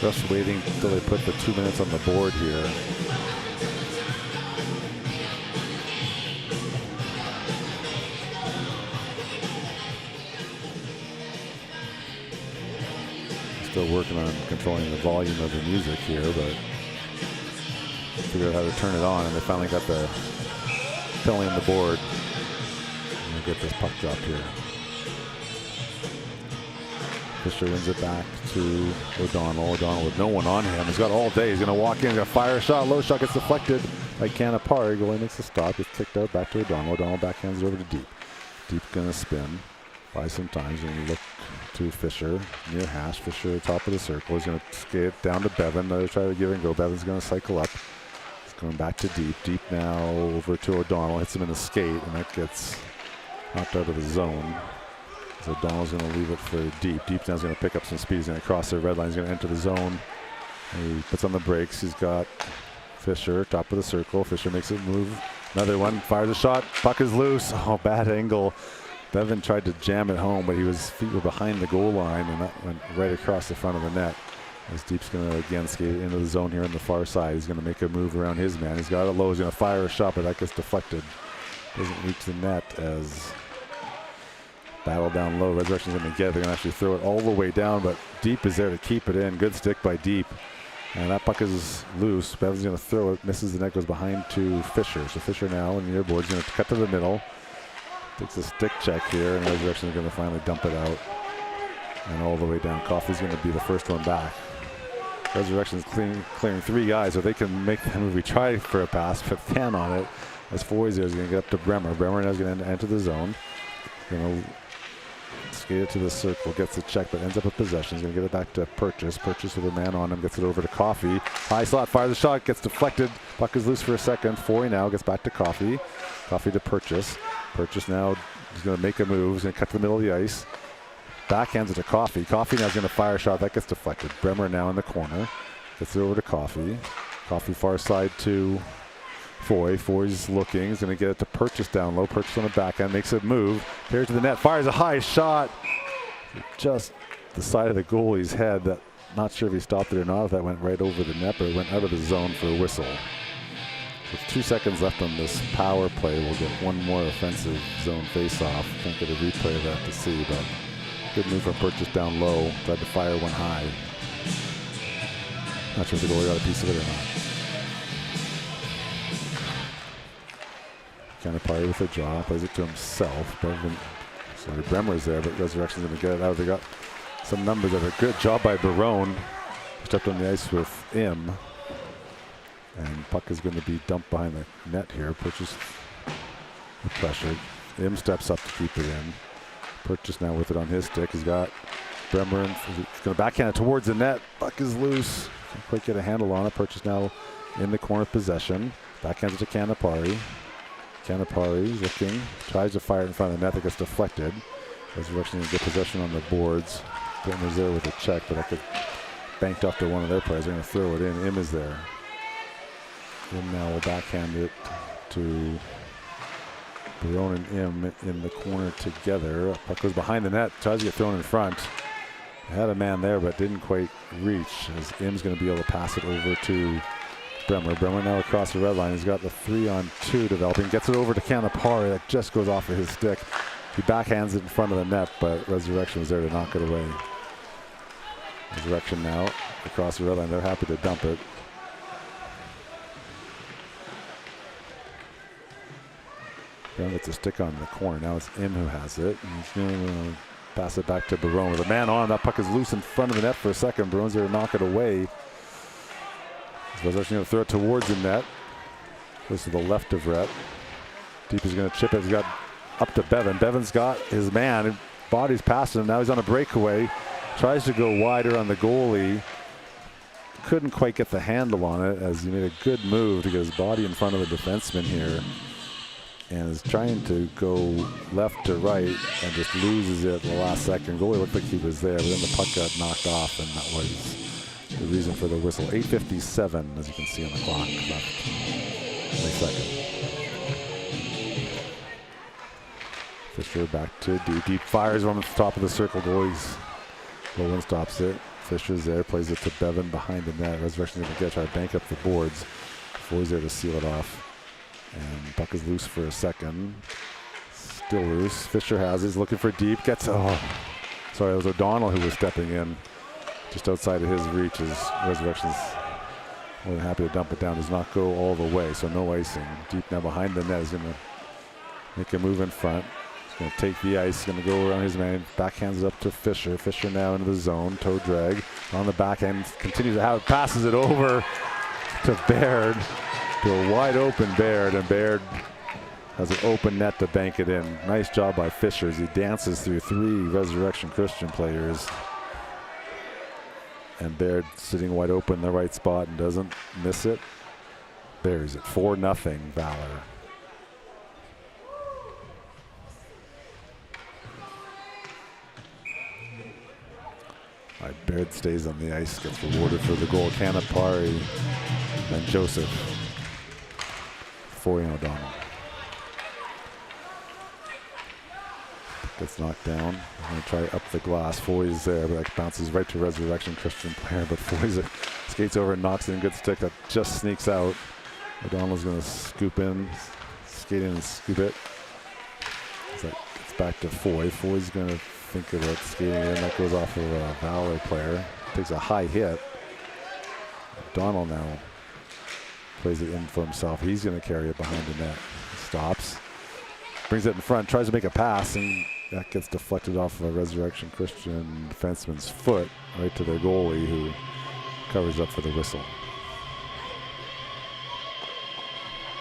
Speaker 4: Just waiting until they put the 2 minutes on the board here. Still working on controlling the volume of the music here, but figured out how to turn it on, and they finally got the penalty on the board. And they get this puck drop here. Fisher wins it back to O'Donnell. O'Donnell with no one on him. He's got all day. He's going to walk in. He's going to fire a shot. Low shot gets deflected by Canapari. Goalie makes a stop. Gets kicked out back to O'Donnell. O'Donnell backhands it over to Deep. Deep going to spin. By some times, going to look to Fisher near hash. Fisher top of the circle. He's going to skate down to Bevan. They'll try to give and go. Bevan's going to cycle up. He's going back to Deep. Deep now over to O'Donnell. Hits him in the skate, and that gets knocked out of the zone. So O'Donnell's going to leave it for Deep. Deep now's going to pick up some speed. He's going to cross the red line. He's going to enter the zone. And he puts on the brakes. He's got Fisher top of the circle. Fisher makes it move. Another one. Fires a shot. Puck is loose. Oh, bad angle. Bevan tried to jam it home, but his feet were behind the goal line, and that went right across the front of the net. As Deep's going to again skate into the zone here on the far side. He's going to make a move around his man. He's got it low. He's going to fire a shot, but that gets deflected. Doesn't reach the net as battle down low. Resurrection's going to get it. They're going to actually throw it all the way down, but Deep is there to keep it in. Good stick by Deep. And that puck is loose. Bevan's going to throw it. Misses the net. Goes behind to Fisher. So Fisher now in the near board. He's going to cut to the middle. Takes a stick check here, and Resurrection is going to finally dump it out. And all the way down. Coffey's going to be the first one back. Resurrection is clearing 3 guys, so they can make the movie try for a pass, but 10 on it. As Foy's there is going to get up to Bremer. Bremer now is going to enter the zone. Going to skate it to the circle, gets the check, but ends up with possession. He's going to get it back to Purchase. Purchase with a man on him, gets it over to Coffey. High slot, fires a shot, gets deflected. Puck is loose for a second. Foy now gets back to Coffey. Coffey to Purchase. Purchase now is going to make a move. He's going to cut to the middle of the ice. Backhands it to Coffey. Coffey now is going to fire a shot. That gets deflected. Bremer now in the corner. Gets it over to Coffey. Coffey far side to Foy. Foy's looking. He's going to get it to Purchase down low. Purchase on the backhand. Makes a move. Here to the net. Fires a high shot. Just the side of the goalie's head. That, not sure if he stopped it or not. If that went right over the net, but it went out of the zone for a whistle. With 2 seconds left on this power play, we'll get one more offensive zone face-off. Can't get a replay of that to see, but good move from Purchase down low. Tried to fire one high. Not sure if the goalie got a piece of it or not. Canapari with a draw, plays it to himself. Bremer's there, but Resurrection's going to get it out. They got some numbers of a good job by Barone. Stepped on the ice with him. And puck is going to be dumped behind the net here. Purchase the pressure. Im steps up to keep it in. Purchase now with it on his stick. He's got Bremer. He's going to backhand it towards the net. Puck is loose. Can't quite get a handle on it. Purchase now in the corner possession. Backhands it to Canapari. Canapari looking. Tries to fire it in front of the net. That gets deflected. Resurrection going to get possession on the boards. Bremer's there with a check, but that gets banked off to one of their players. They're going to throw it in. Im is there. Im now will backhand it to Barone and Im in the corner together. Puck goes behind the net, tries to get thrown in front. Had a man there, but didn't quite reach, as Im's going to be able to pass it over to Bremer. Bremer now across the red line. He's got the 3-on-2 developing. Gets it over to Canapari. That just goes off of his stick. He backhands it in front of the net, but Resurrection was there to knock it away. Resurrection now across the red line. They're happy to dump it. Bremer gets a stick on the corner. Now it's Im who has it. And he's going to pass it back to Barone with a man on. That puck is loose in front of the net for a second. Barone's there to knock it away. Resurrection going to throw it towards the net. Goes to the left of Rhett. Deep is going to chip it. He's got up to Bevan. Bevan's got his man. Body's past him. Now he's on a breakaway. Tries to go wider on the goalie. Couldn't quite get the handle on it, as he made a good move to get his body in front of the defenseman here. and is trying to go left to right and just loses it in the last second. Goalie looked like he was there, but then the puck got knocked off, and that was the reason for the whistle. 8:57, as you can see on the clock, left in the second. Fisher back to deep. Deep fires on the top of the circle. Goalies. Rowland stops it. Fisher's there, plays it to Bevan behind the net. Resurrection's going to try to bank up the boards. Foy's there to seal it off. And puck is loose for a second. Still loose. Fisher has it. He's looking for deep. Gets, oh, sorry, it was O'Donnell who was stepping in just outside of his reach. As Resurrection's more than happy to dump it down. Does not go all the way, so no icing. Deep now behind the net. Is going to make a move in front. He's going to take the ice. Going to go around his man. Backhands it up to Fisher. Fisher now into the zone. Toe drag. On the backhand. Continues to have it. Passes it over to Baird. To a wide open Baird, and Baird has an open net to bank it in. Nice job by Fisher as he dances through 3 Resurrection Christian players. And Baird sitting wide open in the right spot and doesn't miss it. Bears it 4-0 Valor. All right, Baird stays on the ice, gets rewarded for the goal. Canapari and Joseph. Foy and O'Donnell. Gets knocked down. I'm going to try up the glass. Foy's there, but that bounces right to Resurrection Christian player. But Foy's skates over and knocks it in. Good stick that just sneaks out. O'Donnell's going to scoop in, skate in and scoop it. As that gets back to Foy. Foy's going to think about skating in. That goes off of a Valor player. Takes a high hit. O'Donnell now plays it in for himself. He's going to carry it behind the net. Stops. Brings it in front. Tries to make a pass, and that gets deflected off of a Resurrection Christian defenseman's foot right to their goalie, who covers up for the whistle.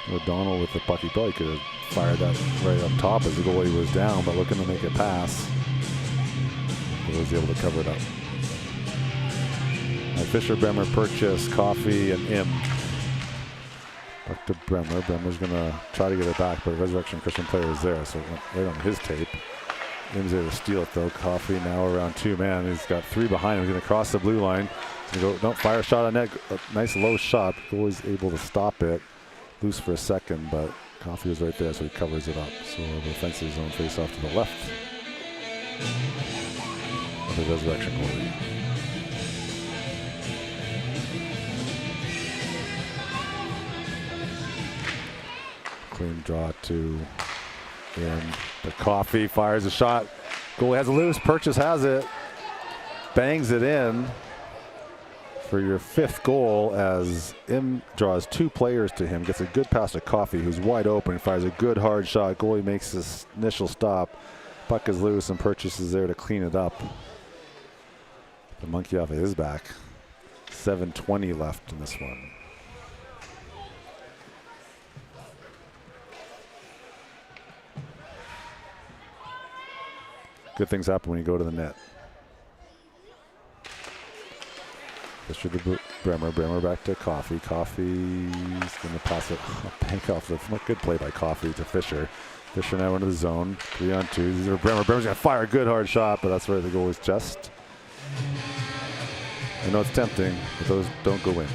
Speaker 4: O'Donnell with the puck. He probably could have fired that right up top as the goalie was down, but looking to make a pass. But was able to cover it up. Fisher, Bremer, Purchase, Coffey, and Im. Back to Bremer. Bremer's going to try to get it back, but Resurrection Christian player is there, so it went right on his tape. Im's there to steal it, though. Coffey now around 2 man. He's got 3 behind him. He's going to cross the blue line. He's going to go, no, fire shot on net. A nice low shot. Goalie's able to stop it. Loose for a second, but Coffey was right there, so he covers it up. So the offensive zone face off to the left of the Resurrection goalie. Clean draw to in. The Coffey fires a shot. Goalie has it loose. Purchase has it. Bangs it in for your 5th goal as Im draws 2 players to him. Gets a good pass to Coffey, who's wide open. Fires a good hard shot. Goalie makes his initial stop. Puck is loose, and Purchase is there to clean it up. The monkey off of his back. 7:20 left in this one. Good things happen when you go to the net. Fisher to Bremer. Bremer back to Coffey. Coffey's going to pass it. Bank off the good play by Coffey to Fisher. Fisher now into the zone. 3-on-2. Bremer. Bremer's going to fire a good hard shot, but that's right. The goalie's chest. I know it's tempting, but those don't go in.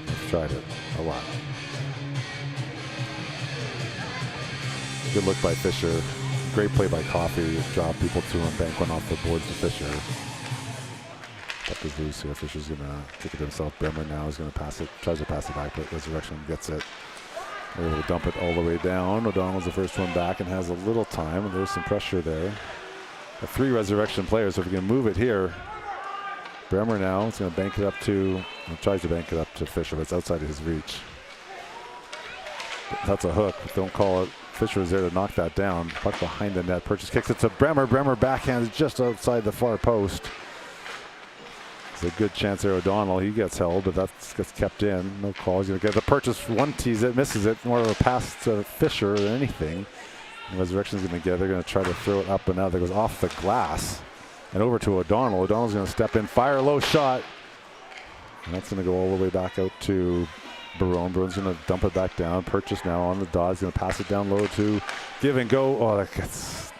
Speaker 4: I've tried it a lot. Good look by Fisher. Great play by Coffey. Drop people to him. Bank one off the boards to Fisher. Puck is loose here. Fisher's going to kick it to himself. Bremer now is going to pass it. Tries to pass it back, but Resurrection gets it. They're able to dump it all the way down. O'Donnell's the first one back and has a little time. There's some pressure there. The 3 Resurrection players, so if we can move it here. Bremer now is going to bank it up to, tries to bank it up to Fisher, but it's outside of his reach. That's a hook. Don't call it. Fisher is there to knock that down. Puck behind the net. Purchase kicks it to Bremer. Bremer backhands just outside the far post. It's a good chance there. O'Donnell, he gets held, but that gets kept in. No call. He's going to get the Purchase. One tease it, misses it. More of a pass to Fisher than anything. And Resurrection's going to get. They're going to try to throw it up and out. That goes off the glass and over to O'Donnell. O'Donnell's going to step in, fire a low shot, and that's going to go all the way back out to Barone. Barone's going to dump it back down. Purchase now on the dot. He's going to pass it down low to Give and Go. Oh, that gets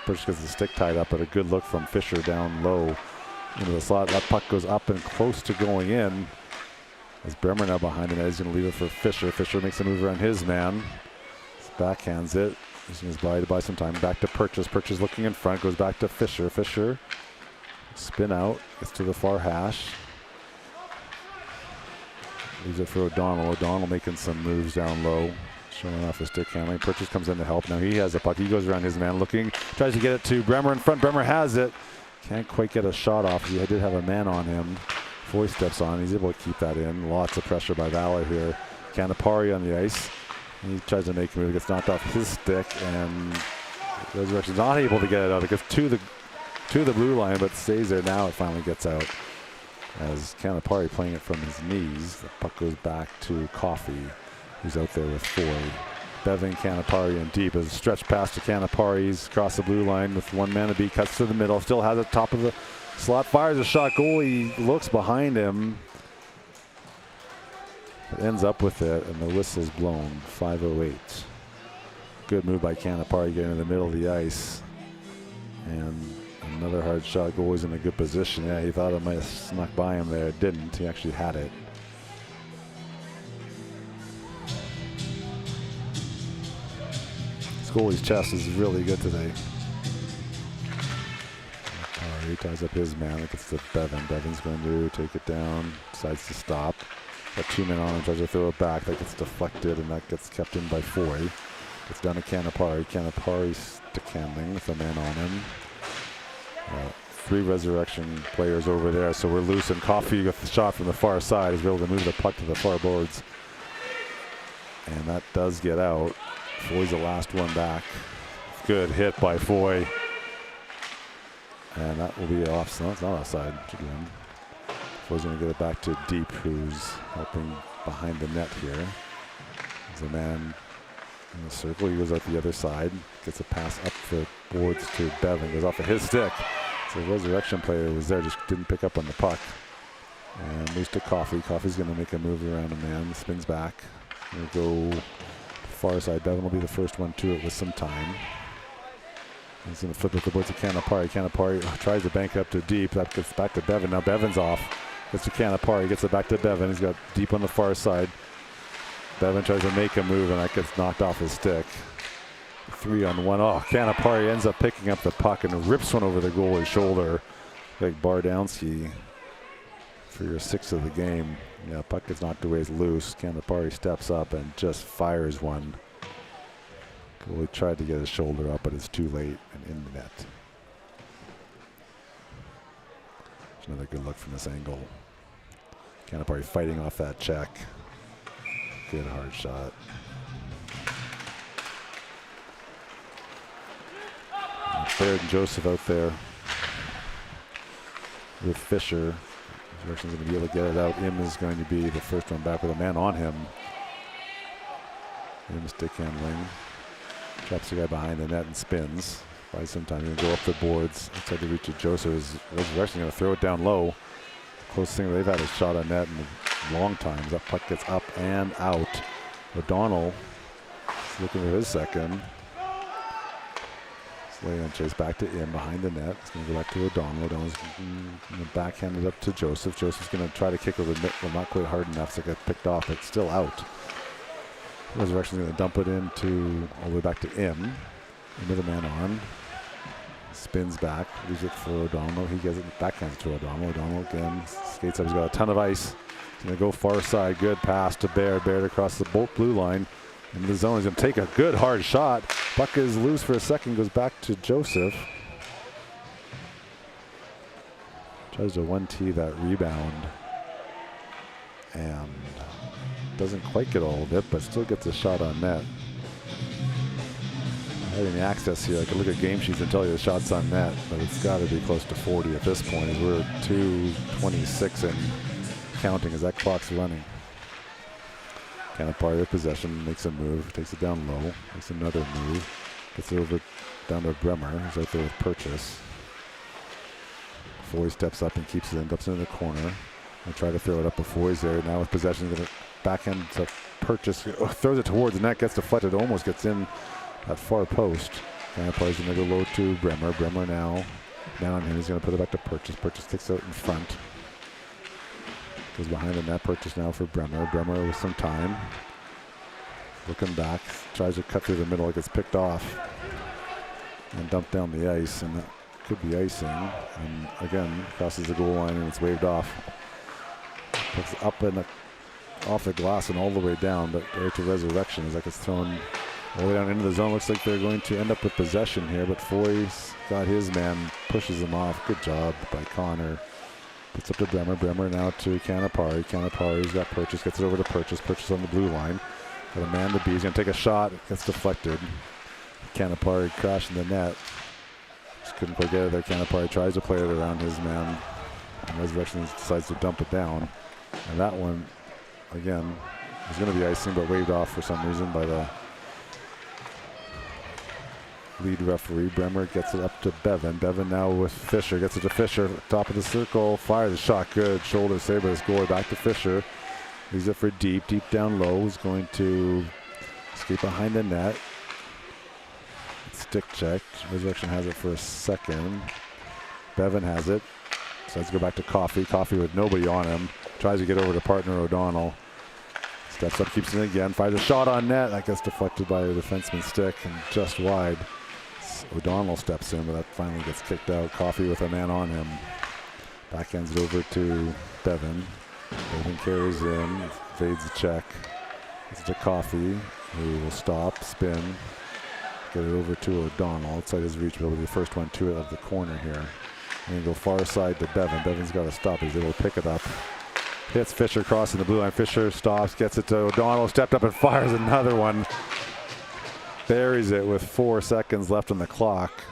Speaker 4: Purchase gets the stick tied up, but a good look from Fisher down low into the slot. That puck goes up and close to going in. As Bremer now behind the net, he's going to leave it for Fisher. Fisher makes a move around his man. Backhands it. He's going to buy some time. Back to Purchase. Purchase looking in front. Goes back to Fisher. Fisher spin out. Gets to the far hash. Leaves it for O'Donnell. O'Donnell making some moves down low. Showing off his stick handling. Purchase comes in to help. Now he has the puck. He goes around his man looking. Tries to get it to Bremer in front. Bremer has it. Can't quite get a shot off. He did have a man on him. Foy steps on. He's able to keep that in. Lots of pressure by Valor here. Canapari on the ice. He tries to make a move. Gets knocked off his stick. And Resurrection's not able to get it out. It gets to the blue line, but stays there. Now it finally gets out. As Canapari playing it from his knees. The puck goes back to Coffey, who's out there with Foy. Bevan, Canapari, and deep as a stretch pass to Canapari. He's across the blue line with one man to beat. Cuts to the middle. Still has it top of the slot. Fires a shot. Goalie looks behind him. But ends up with it, and the whistle's blown. 5:08. Good move by Canapari getting in the middle of the ice. And another hard shot. Goalie's in a good position. Yeah, he thought it might have snuck by him there. It didn't. He actually had it. This goalie's chest is really good today. He ties up his man. It gets to Bevan. Bevan's going to take it down. Decides to stop. Got 2 men on him. Tries to throw it back. That gets deflected, and that gets kept in by Foy. Gets down to Canapari. Canapari stick handling with a man on him. 3 Resurrection players over there, so we're loose. And Coffey got the shot from the far side. He's able to move the puck to the far boards. And that does get out. Foy's the last one back. Good hit by Foy. And that will be off. No, it's not offside. Foy's going to get it back to Deep, who's helping behind the net here. There's a man in the circle. He goes out the other side. Gets a pass up the boards to Bevan. Goes off of his stick. So the Resurrection player was there, just didn't pick up on the puck. And moves to Coffey. Coffey's going to make a move around a man. Spins back. Going to go far side. Bevan will be the first one to it with some time. He's going to flip it the boards to Canapari. Canapari tries to bank it up to Deep. That gets back to Bevan. Now Bevan's off. Gets to Canapari. Gets it back to Bevan. He's got Deep on the far side. Bevan tries to make a move, and that gets knocked off his stick. 3-on-1. Oh, Canapari ends up picking up the puck and rips one over the goalie's shoulder. Like Bardowski for your 6th of the game. Yeah, puck gets knocked away, is loose. Canapari steps up and just fires one. Goalie tried to get his shoulder up, but it's too late and in the net. There's another good look from this angle. Canapari fighting off that check. Good hard shot. Third and Joseph out there with Fisher. Resurrection's going to be able to get it out. Im is going to be the first one back with a man on him. Im stick handling. Traps the guy behind the net and spins. By some time, he'll go up the boards. Outside the reach of Joseph. Resurrection going to throw it down low. Closest thing they've had a shot on net in a long time. That puck gets up and out. O'Donnell is looking for his second. Laying on chase back to Im behind the net. It's going to go back to O'Donnell. O'Donnell's going to backhand it up to Joseph. Joseph's going to try to kick over the net. Well, not quite hard enough, so it got picked off. It's still out. Resurrection's going to dump it into all the way back to Im. Into the man on. Spins back. Leaves it for O'Donnell. He gets it backhands to O'Donnell. O'Donnell again skates up. He's got a ton of ice. He's going to go far side. Good pass to Baird. Baird across the blue line. In the zone, he's going to take a good hard shot. Puck is loose for a second, goes back to Joseph. Tries to 1T that rebound. And doesn't quite get all of it, but still gets a shot on net. Having the access here, I could look at game sheets and tell you the shots on net, but it's got to be close to 40 at this point. We're 2:26 and counting as that clock's running. Canapari with possession, makes a move, takes it down low, makes another move, gets it over down to Bremer, who's right there with Purchase. Foy steps up and keeps it in, dumps it in the corner. And try to throw it up before he's there. Now with possession, going to backhand to Purchase, throws it towards the net, gets deflected, almost gets in that far post. Canapari's going to go low to Bremer. Bremer now, man on him, he's going to put it back to Purchase. Purchase kicks out in front. Goes behind the net, Purchase now for Bremer. Bremer with some time. Looking back, tries to cut through the middle, it gets picked off and dumped down the ice, and that could be icing. And again, crosses the goal line and it's waved off. Looks up and off the glass and all the way down, but right to Resurrection as that gets thrown all the way down into the zone. Looks like they're going to end up with possession here, but Foy's got his man, pushes him off. Good job by Connor. Puts up to Bremer. Bremer now to Canapari. Canapari's got Purchase, gets it over to Purchase. Purchase on the blue line. Got a man to beat. He's going to take a shot. It gets deflected. Canapari crashing the net. Just couldn't quite get it there. Canapari tries to play it around his man. And Resurrection decides to dump it down. And that one, again, was going to be icing, but waved off for some reason by the lead referee. Bremer gets it up to Bevan. Bevan now with Fisher. Gets it to Fisher. Top of the circle. Fires a shot. Good. Shoulder save by the scorer. Back to Fisher. Leaves it for deep. Deep down low. Is going to escape behind the net. Stick checked. Resurrection has it for a second. Bevan has it. So let's go back to Coffey. Coffey with nobody on him. Tries to get over to partner O'Donnell. Steps up, keeps it in again. Fires a shot on net. That gets deflected by the defenseman's stick and just wide. O'Donnell steps in, but that finally gets kicked out. Coffey with a man on him. Backhands it over to Bevan. Bevan carries in, evades the check. It's to Coffey, who will stop, spin, get it over to O'Donnell. Outside his reach, will be the first one to it of the corner here. And then go far side to Bevan. Bevan's got to stop. He's able to pick it up. Hits Fisher crossing the blue line. Fisher stops, gets it to O'Donnell, stepped up and fires another one. Buries it with 4 seconds left on the clock,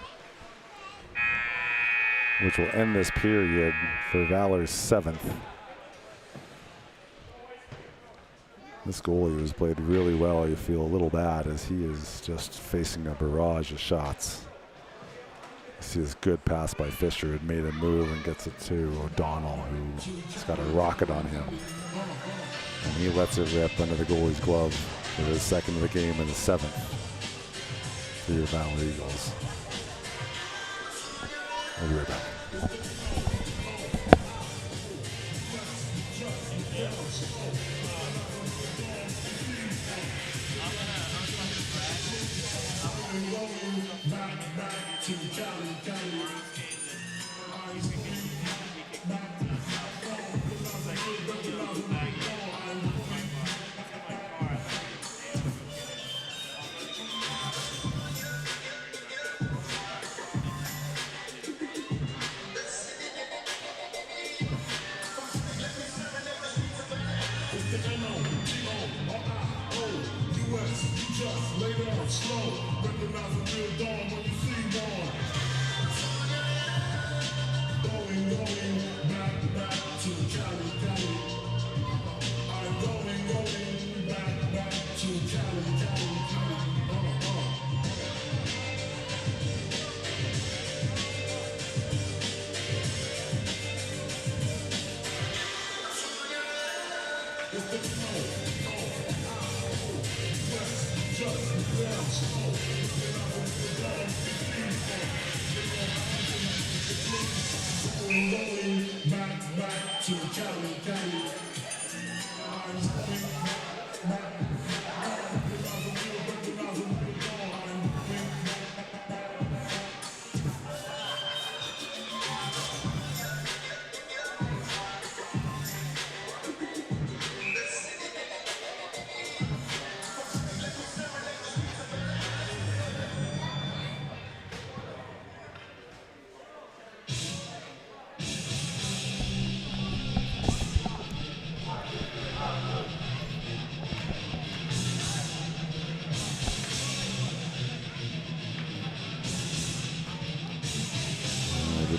Speaker 4: which will end this period for Valor's 7th. This goalie was played really well. You feel a little bad as he is just facing a barrage of shots. You see this good pass by Fisher, had made a move and gets it to O'Donnell, who's got a rocket on him. And he lets it rip under the goalie's glove for his second of the game and the 7th for your Valor Eagles. We'll be right back.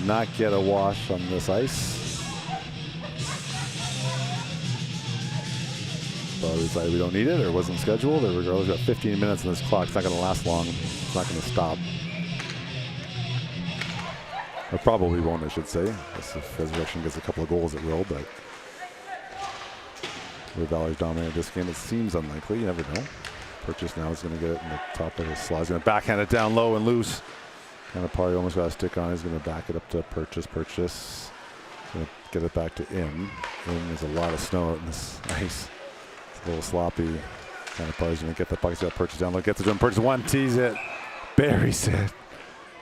Speaker 4: Not get a wash on this ice. But we decided we don't need it, or it wasn't scheduled, or regardless, we've got 15 minutes on this clock. It's not going to last long. It's not going to stop. Or probably won't, I should say. If Resurrection gets a couple of goals, it will, but where Valor's dominated this game. It seems unlikely. You never know. Purchase now is going to get it in the top of his slot. He's going to backhand it down low and loose. Canapari almost got a stick on it. He's going to back it up to Purchase. Purchase. Going to get it back to In. There's a lot of snow out in this ice. It's a little sloppy. Canapari's going to get the puck. He's got Purchase down low. Gets it to him. Purchase one. Tees it. Buries it.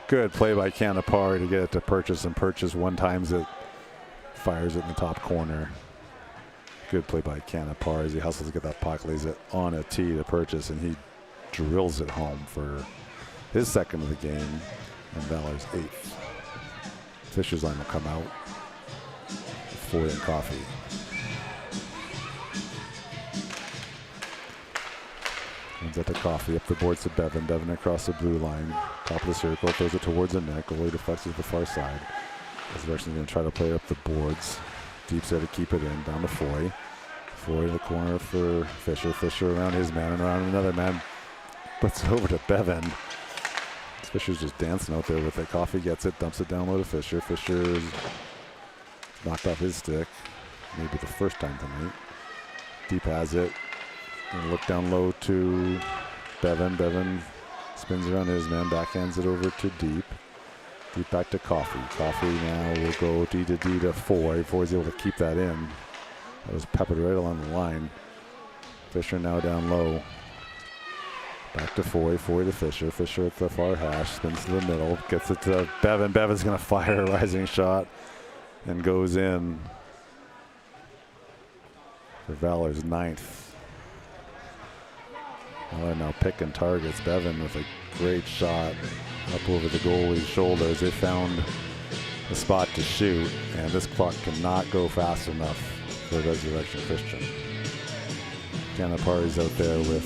Speaker 4: Good play by Canapari to get it to Purchase. And Purchase one times it. Fires it in the top corner. Good play by Canapari as he hustles to get that puck, lays it on a tee to Purchase, and he drills it home for his second of the game and Valor's 8th. Fisher's line will come out. Foy and Coffee. Runs up to Coffee, up the boards to Bevan. Bevan across the blue line. Top of the circle, throws it towards the net. Goalie deflects it to the far side. Resurrection's going to try to play up the boards. Deep set to keep it in, down to Foy. Foy in the corner for Fisher. Fisher around his man and around another man. Puts it over to Bevan. Fisher's just dancing out there with it. Coffee gets it, dumps it down low to Fisher. Fisher's knocked off his stick. Maybe the first time tonight. Deep has it. Gonna look down low to Bevan. Bevan spins around his man, backhands it over to Deep. Deep back to Coffee. Coffee now will go D to Foy. Foy's able to keep that in. That was peppered right along the line. Fisher now down low. Back to Foy. Foy to Fisher. Fisher at the far hash. Spins to the middle. Gets it to Bevan. Bevan's going to fire a rising shot and goes in for Valor's 9th. Valor now picking targets. Bevan with a great shot up over the goalie's shoulders. They found a spot to shoot, and this clock cannot go fast enough for Resurrection Christian. Canapari's out there with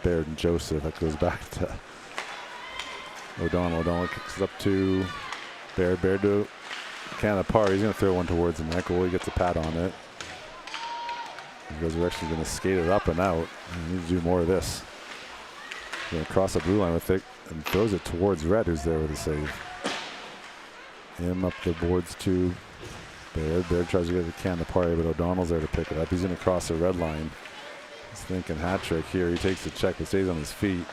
Speaker 4: Baird and Joseph. That goes back to O'Donnell. O'Donnell kicks it up to Baird. Baird to Canapari. He's going to throw one towards the net. Goalie gets a pat on it. Resurrection's going to skate it up and out. We need to do more of this. Going to cross the blue line with it and throws it towards Red, who's there with a save. Him up the boards to Baird. Baird tries to get it to Canapari, but O'Donnell's there to pick it up. He's going to cross the red line. He's thinking hat trick here. He takes the check but stays on his feet.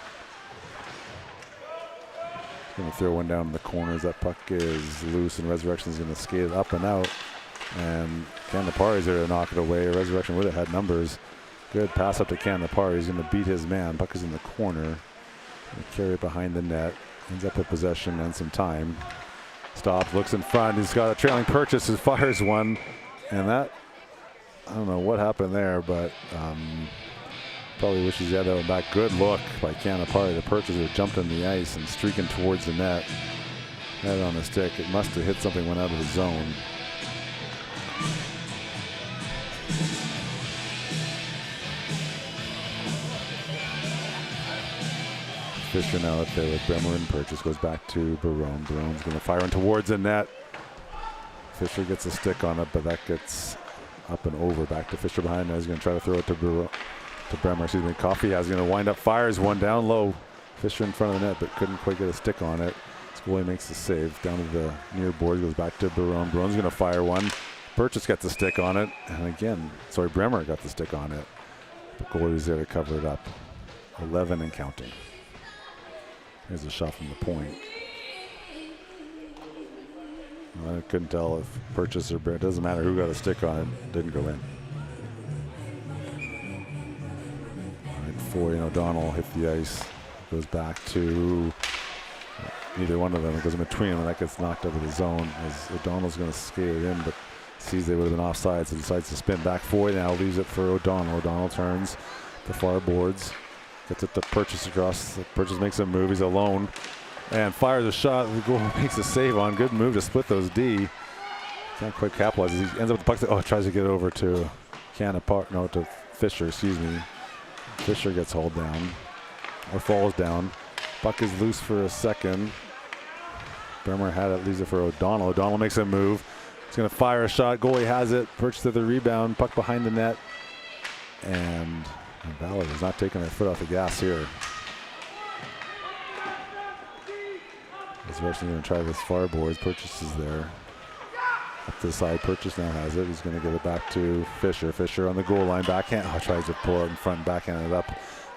Speaker 4: He's going to throw one down in the corners. That puck is loose, and Resurrection's going to skate it up and out. And Canapari's there to knock it away. Resurrection would have had numbers. Good pass up to Canapari. He's going to beat his man. Puck is in the corner. Carry it behind the net. Ends up with possession and some time. Stops, looks in front. He's got a trailing Purchase. He fires one. And that, I don't know what happened there, but probably wishes he had that one back. Good look by Canapari. The Purchase who jumped on the ice and streaking towards the net. Had it on the stick. It must have hit something, went out of the zone. Fisher now up there with Bremer and Purchase. Goes back to Barone. Barone's going to fire in towards the net. Fisher gets a stick on it, but that gets up and over. Back to Fisher behind. Now he's going to try to throw it to Bremer. Excuse me. Coffee has going to wind up. Fires one down low. Fisher in front of the net, but couldn't quite get a stick on it. Goalie makes the save. Down to the near board. Goes back to Barone. Barone's going to fire one. Purchase gets a stick on it. And again, Bremer got the stick on it. The goalie's there to cover it up. 11 and counting. Here's a shot from the point. I couldn't tell if Purchase or Bear. It doesn't matter who got a stick on it. Didn't go in. All right, Foy and O'Donnell hit the ice. Goes back to neither one of them. It goes in between them, and that gets knocked over the zone as O'Donnell's going to skate it in, but sees they would have been offside, so decides to spin back. Foy now leaves it for O'Donnell. O'Donnell turns the far boards. Gets it to Purchase across. Purchase makes a move. He's alone. And fires a shot. The goal makes a save on. Good move to split those D. Can't quite capitalize. He ends up with the puck. Oh, tries to get it over to to Fisher, excuse me. Fisher gets hauled down. Or falls down. Puck is loose for a second. Bremer had it. Leaves it for O'Donnell. O'Donnell makes a move. He's going to fire a shot. Goalie has it. Purchase to the rebound. Puck behind the net. And Valor is not taking their foot off the gas here. Resurrection going to try this far boards. Purchase is there. Up to the side, Purchase now has it. He's going to give it back to Fisher. Fisher on the goal line, backhand. Oh, tries to pull it in front, backhand it up.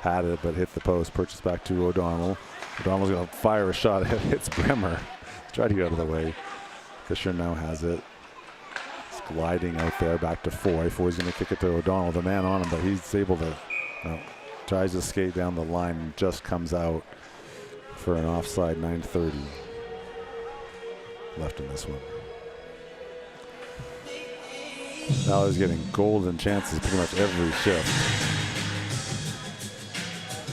Speaker 4: Had it, but hit the post. Purchase back to O'Donnell. O'Donnell's going to fire a shot. It hits Bremer. Try to get out of the way. Fisher now has it. It's gliding out there, back to Foy. Foy's going to kick it to O'Donnell, the man on him, but he's able to, tries to skate down the line and just comes out for an offside. 9:30 left in this one. Valor's getting golden chances pretty much every shift.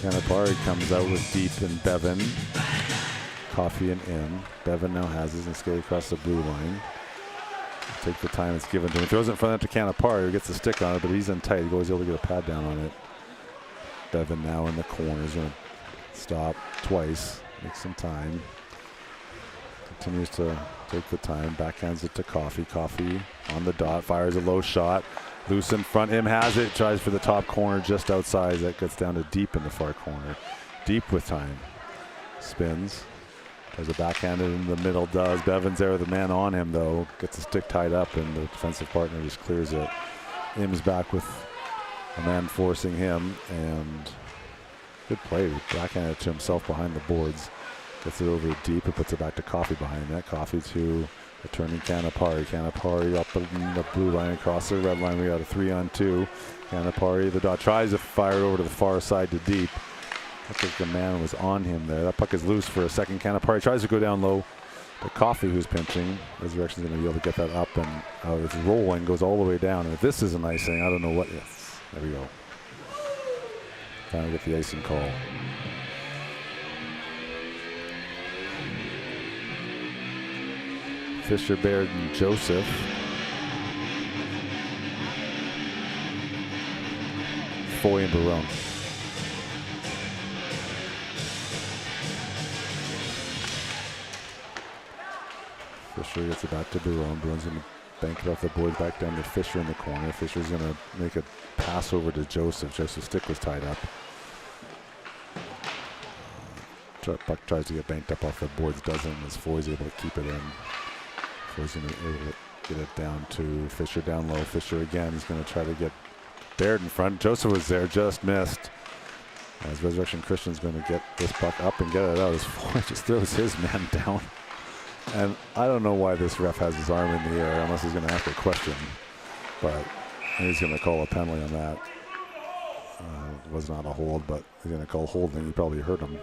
Speaker 4: Canapari comes out with Deep and Bevan. Coffee and in. Bevan now has his and skate across the blue line. Take the time it's given to him. He throws it in front of Canapari, who gets the stick on it, but he's in tight. He goes able to get a pad down on it. Bevan now in the corner. He's going to stop twice, make some time. Continues to take the time, backhands it to Coffee. Coffee on the dot, fires a low shot. Loose in front, him has it, tries for the top corner just outside. That gets down to Deep in the far corner. Deep with time. Spins. There's a backhanded in the middle, does. Bevan's there with the man on him, though. Gets the stick tied up, and the defensive partner just clears it. Im's back with a man forcing him, and good play. Backhanded to himself behind the boards. Gets it over Deep and puts it back to Coffee behind that. Coffee to returning Canapari. Canapari up in the blue line across the red line. We got a 3-on-2. Canapari, the dot, tries to fire it over to the far side to Deep. Looks like the man was on him there. That puck is loose for a second. Canapari tries to go down low. But Coffee, who's pinching, Resurrection's going to be able to get that up and out. It's rolling, goes all the way down. And if this is an icing, I don't know what. Yes, there we go. Trying to get the icing call. Fisher, Baird, and Joseph. Foy and Barone. Fisher gets it back to Barone. Barone's going to bank it off the boards back down to Fisher in the corner. Fisher's going to make a pass over to Joseph. Joseph's stick was tied up. Puck tries to get banked up off the boards, doesn't, as Foy's able to keep it in. Foy's going to be able to get it down to Fisher down low. Fisher again, he's going to try to get Baird in front. Joseph was there, just missed. As Resurrection Christian's going to get this puck up and get it out as Foy just throws his man down. And I don't know why this ref has his arm in the air unless he's going to ask a question. But he's going to call a penalty on that. It was not a hold, but he's going to call holding. You probably heard him.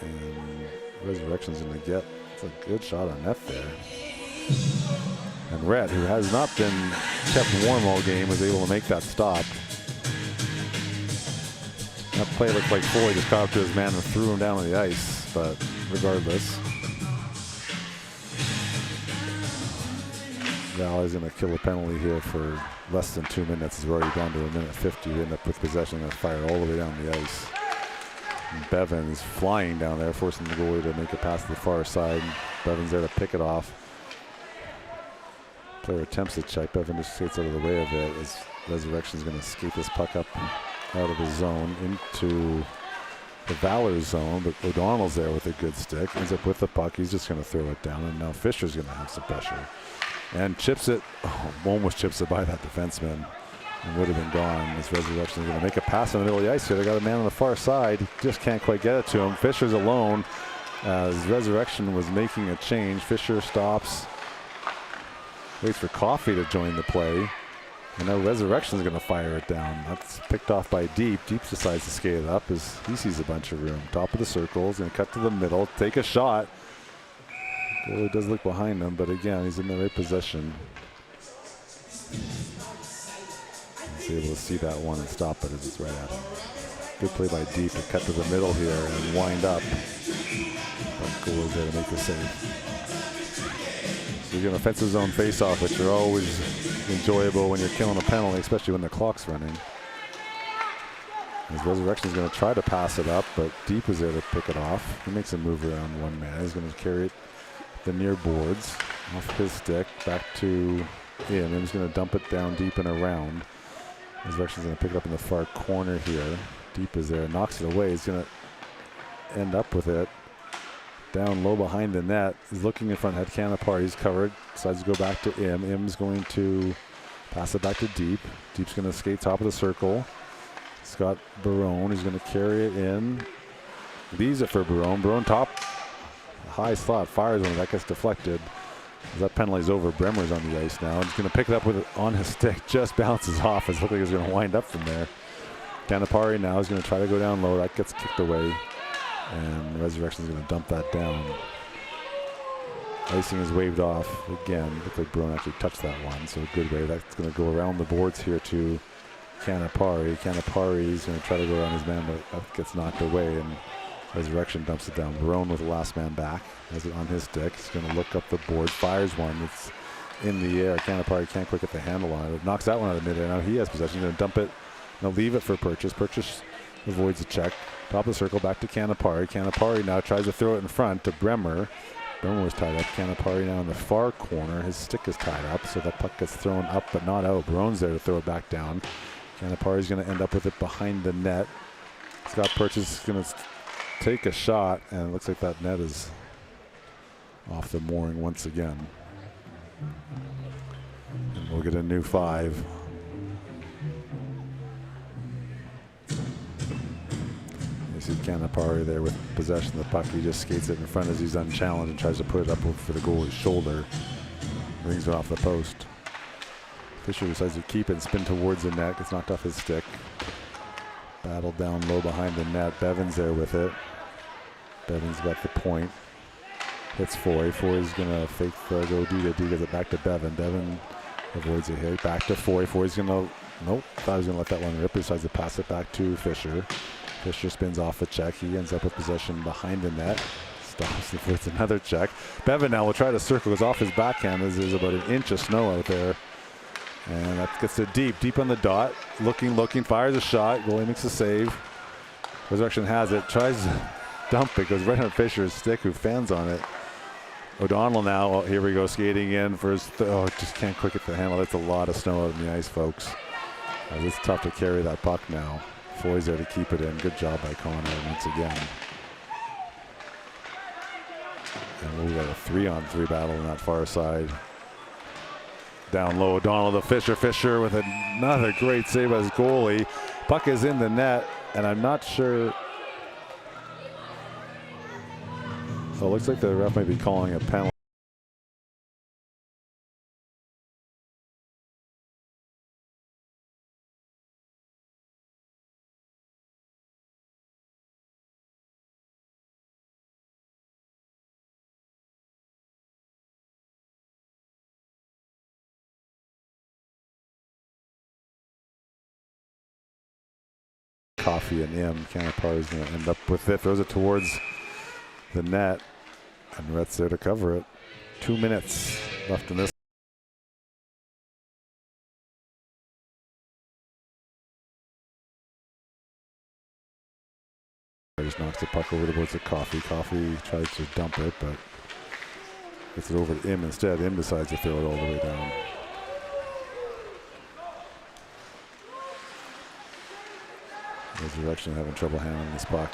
Speaker 4: And Resurrection's going to get a good shot on net there. And Rhett, who has not been kept warm all game, was able to make that stop. That play looked like Foy just caught up to his man and threw him down on the ice, but regardless, Valor's going to kill a penalty here for less than 2 minutes. It's already down to a minute 50. We end up with possession and fire all the way down the ice. And Bevan is flying down there, forcing the goalie to make it past the far side. Bevan's there to pick it off. Player attempts to check. Bevan just skates out of the way of it as Resurrection's going to skate this puck up out of his zone into the Valor zone, but O'Donnell's there with a good stick. Ends up with the puck. He's just going to throw it down, and now Fisher's going to have some pressure. And chips it. Oh, almost chips it by that defenseman. And would have been gone. As Resurrection's going to make a pass in the middle of the ice here. They got a man on the far side. Just can't quite get it to him. Fisher's alone as Resurrection was making a change. Fisher stops. Waits for Coffee to join the play. And now Resurrection's going to fire it down. That's picked off by Deep. Deep decides to skate it up as he sees a bunch of room. Top of the circle. He's going to cut to the middle. Take a shot. Goalie does look behind him, but again, he's in the right position. He's able to see that one and stop it as it's right at him. Good play by Deep to cut to the middle here and wind up. But goalie's there to make the save. So you're going to offensive zone face-off, which are always enjoyable when you're killing a penalty, especially when the clock's running. As Resurrection's going to try to pass it up, but Deep is there to pick it off. He makes a move around one man. He's going to carry it the near boards off his stick back to him, and he's going to dump it down deep and around. Resurrection's going to pick it up in the far corner here. Deep is there, knocks it away. He's going to end up with it. Down low behind the net. He's looking in front. Had Canapar. He's covered. Decides to go back to Im. Im's going to pass it back to Deep. Deep's going to skate top of the circle. Scott Barone is going to carry it in. Leaves it for Barone. Barone top. High slot. Fires one. That gets deflected. As that penalty's over, Bremer's on the ice now. He's going to pick it up with it on his stick. Just bounces off. It looks like he's going to wind up from there. Canapari now is going to try to go down low. That gets kicked away. And Resurrection is going to dump that down. Icing is waved off again. Looks like Barone actually touched that one, so a good wave. That's going to go around the boards here to Canapari. Canapari is going to try to go around his man, but that gets knocked away, and Resurrection dumps it down. Barone with the last man back. Has it on his stick. He's going to look up the board. Fires one. It's in the air. Canapari can't quite get the handle on it. It knocks that one out of midair. Now he has possession. He's going to dump it. Now leave it for Purchase. Purchase avoids a check. Top of the circle, back to Canapari. Canapari now tries to throw it in front to Bremer. Bremer was tied up. Canapari now in the far corner. His stick is tied up, so that puck gets thrown up but not out. Barone's there to throw it back down. Canapari's going to end up with it behind the net. Scott Purchase is going to take a shot, and it looks like that net is off the mooring once again. And we'll get a new 5. You see Canapari there with possession of the puck. He just skates it in front as he's unchallenged and tries to put it up for the goalie's shoulder. Rings it off the post. Fisher decides to keep it and spin towards the net. Gets knocked off his stick. Battle down low behind the net. Bevan's there with it. Bevan's got the point. Hits Foy. Foy's going to fake the go D. Gives it back to Bevan. Bevan avoids a hit. Back to Foy. Foy's going to... Nope. Thought he was going to let that one rip. He decides to pass it back to Fisher. Fisher spins off the check. He ends up with possession behind the net. Stops and flips another check. Bevan now will try to circle. Goes off his backhand. There's about an inch of snow out there. And that gets to Deep on the dot. Looking, fires a shot. Goalie makes a save. Resurrection has it. Tries to dump it. Goes right on Fisher's stick, who fans on it. O'Donnell now, oh, here we go, skating in for his, just can't quick get the handle. That's a lot of snow out on the ice, folks. It's tough to carry that puck now. Foy's there to keep it in. Good job by Connor once again. And we've got a 3-on-3 battle on that far side. Down low, O'Donnell to Fisher. Fisher with another great save as goalie. Puck is in the net, and I'm not sure. So it looks like the ref might be calling a penalty. Coffee and Im. Canapari is going to end up with it. Throws it towards the net. And Rhett's there to cover it. 2 minutes left in this. Just knocks the puck over towards the Coffee. Coffee tries to dump it, but gets it over to Im instead. Im decides to throw it all the way down. Resurrection having trouble handling this puck.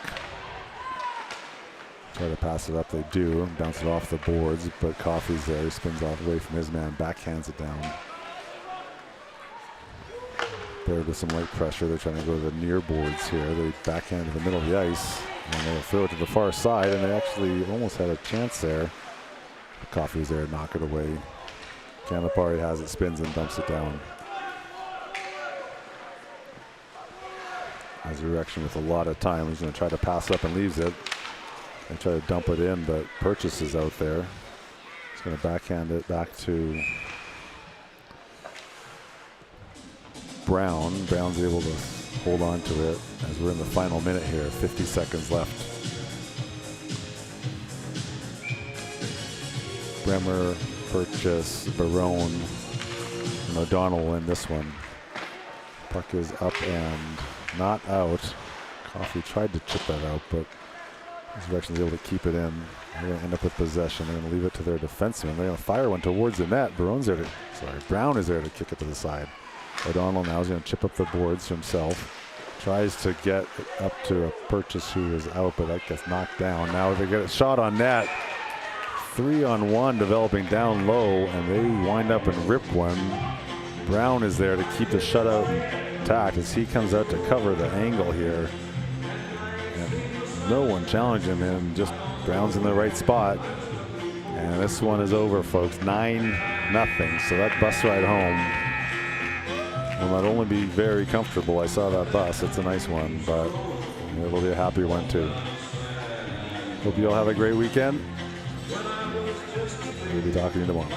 Speaker 4: Try to pass it up, they do. Bounce it off the boards, but Coffey's there. He spins off away from his man, backhands it down. Paired with some light pressure, they're trying to go to the near boards here. They backhand to the middle of the ice, and they'll throw it to the far side, and they actually almost had a chance there. Coffey's there to knock it away. Canapari has it, spins and dumps it down. Resurrection with a lot of time. He's going to try to pass up and leaves it. And try to dump it in, but Purchase is out there. He's going to backhand it back to Brown. Brown's able to hold on to it as we're in the final minute here. 50 seconds left. Bremer, Purchase, Barone, and O'Donnell win this one. Puck is up and not out. Coffey tried to chip that out, but Resurrection is able to keep it in. They're going to end up with possession. They're going to leave it to their defenseman. They're going to fire one towards the net. Brown is there to kick it to the side. O'Donnell now is going to chip up the boards himself. Tries to get it up to a Purchase who is out, but that gets knocked down. Now they get a shot on net. 3-on-1 developing down low, and they wind up and rip one. Brown is there to keep the shutout intact as he comes out to cover the angle here. And no one challenging him, just Brown's in the right spot. And this one is over, folks. 9-0. So that bus ride home will not only be very comfortable. I saw that bus. It's a nice one, but it'll be a happy one too. Hope you all have a great weekend. We'll be talking to you tomorrow.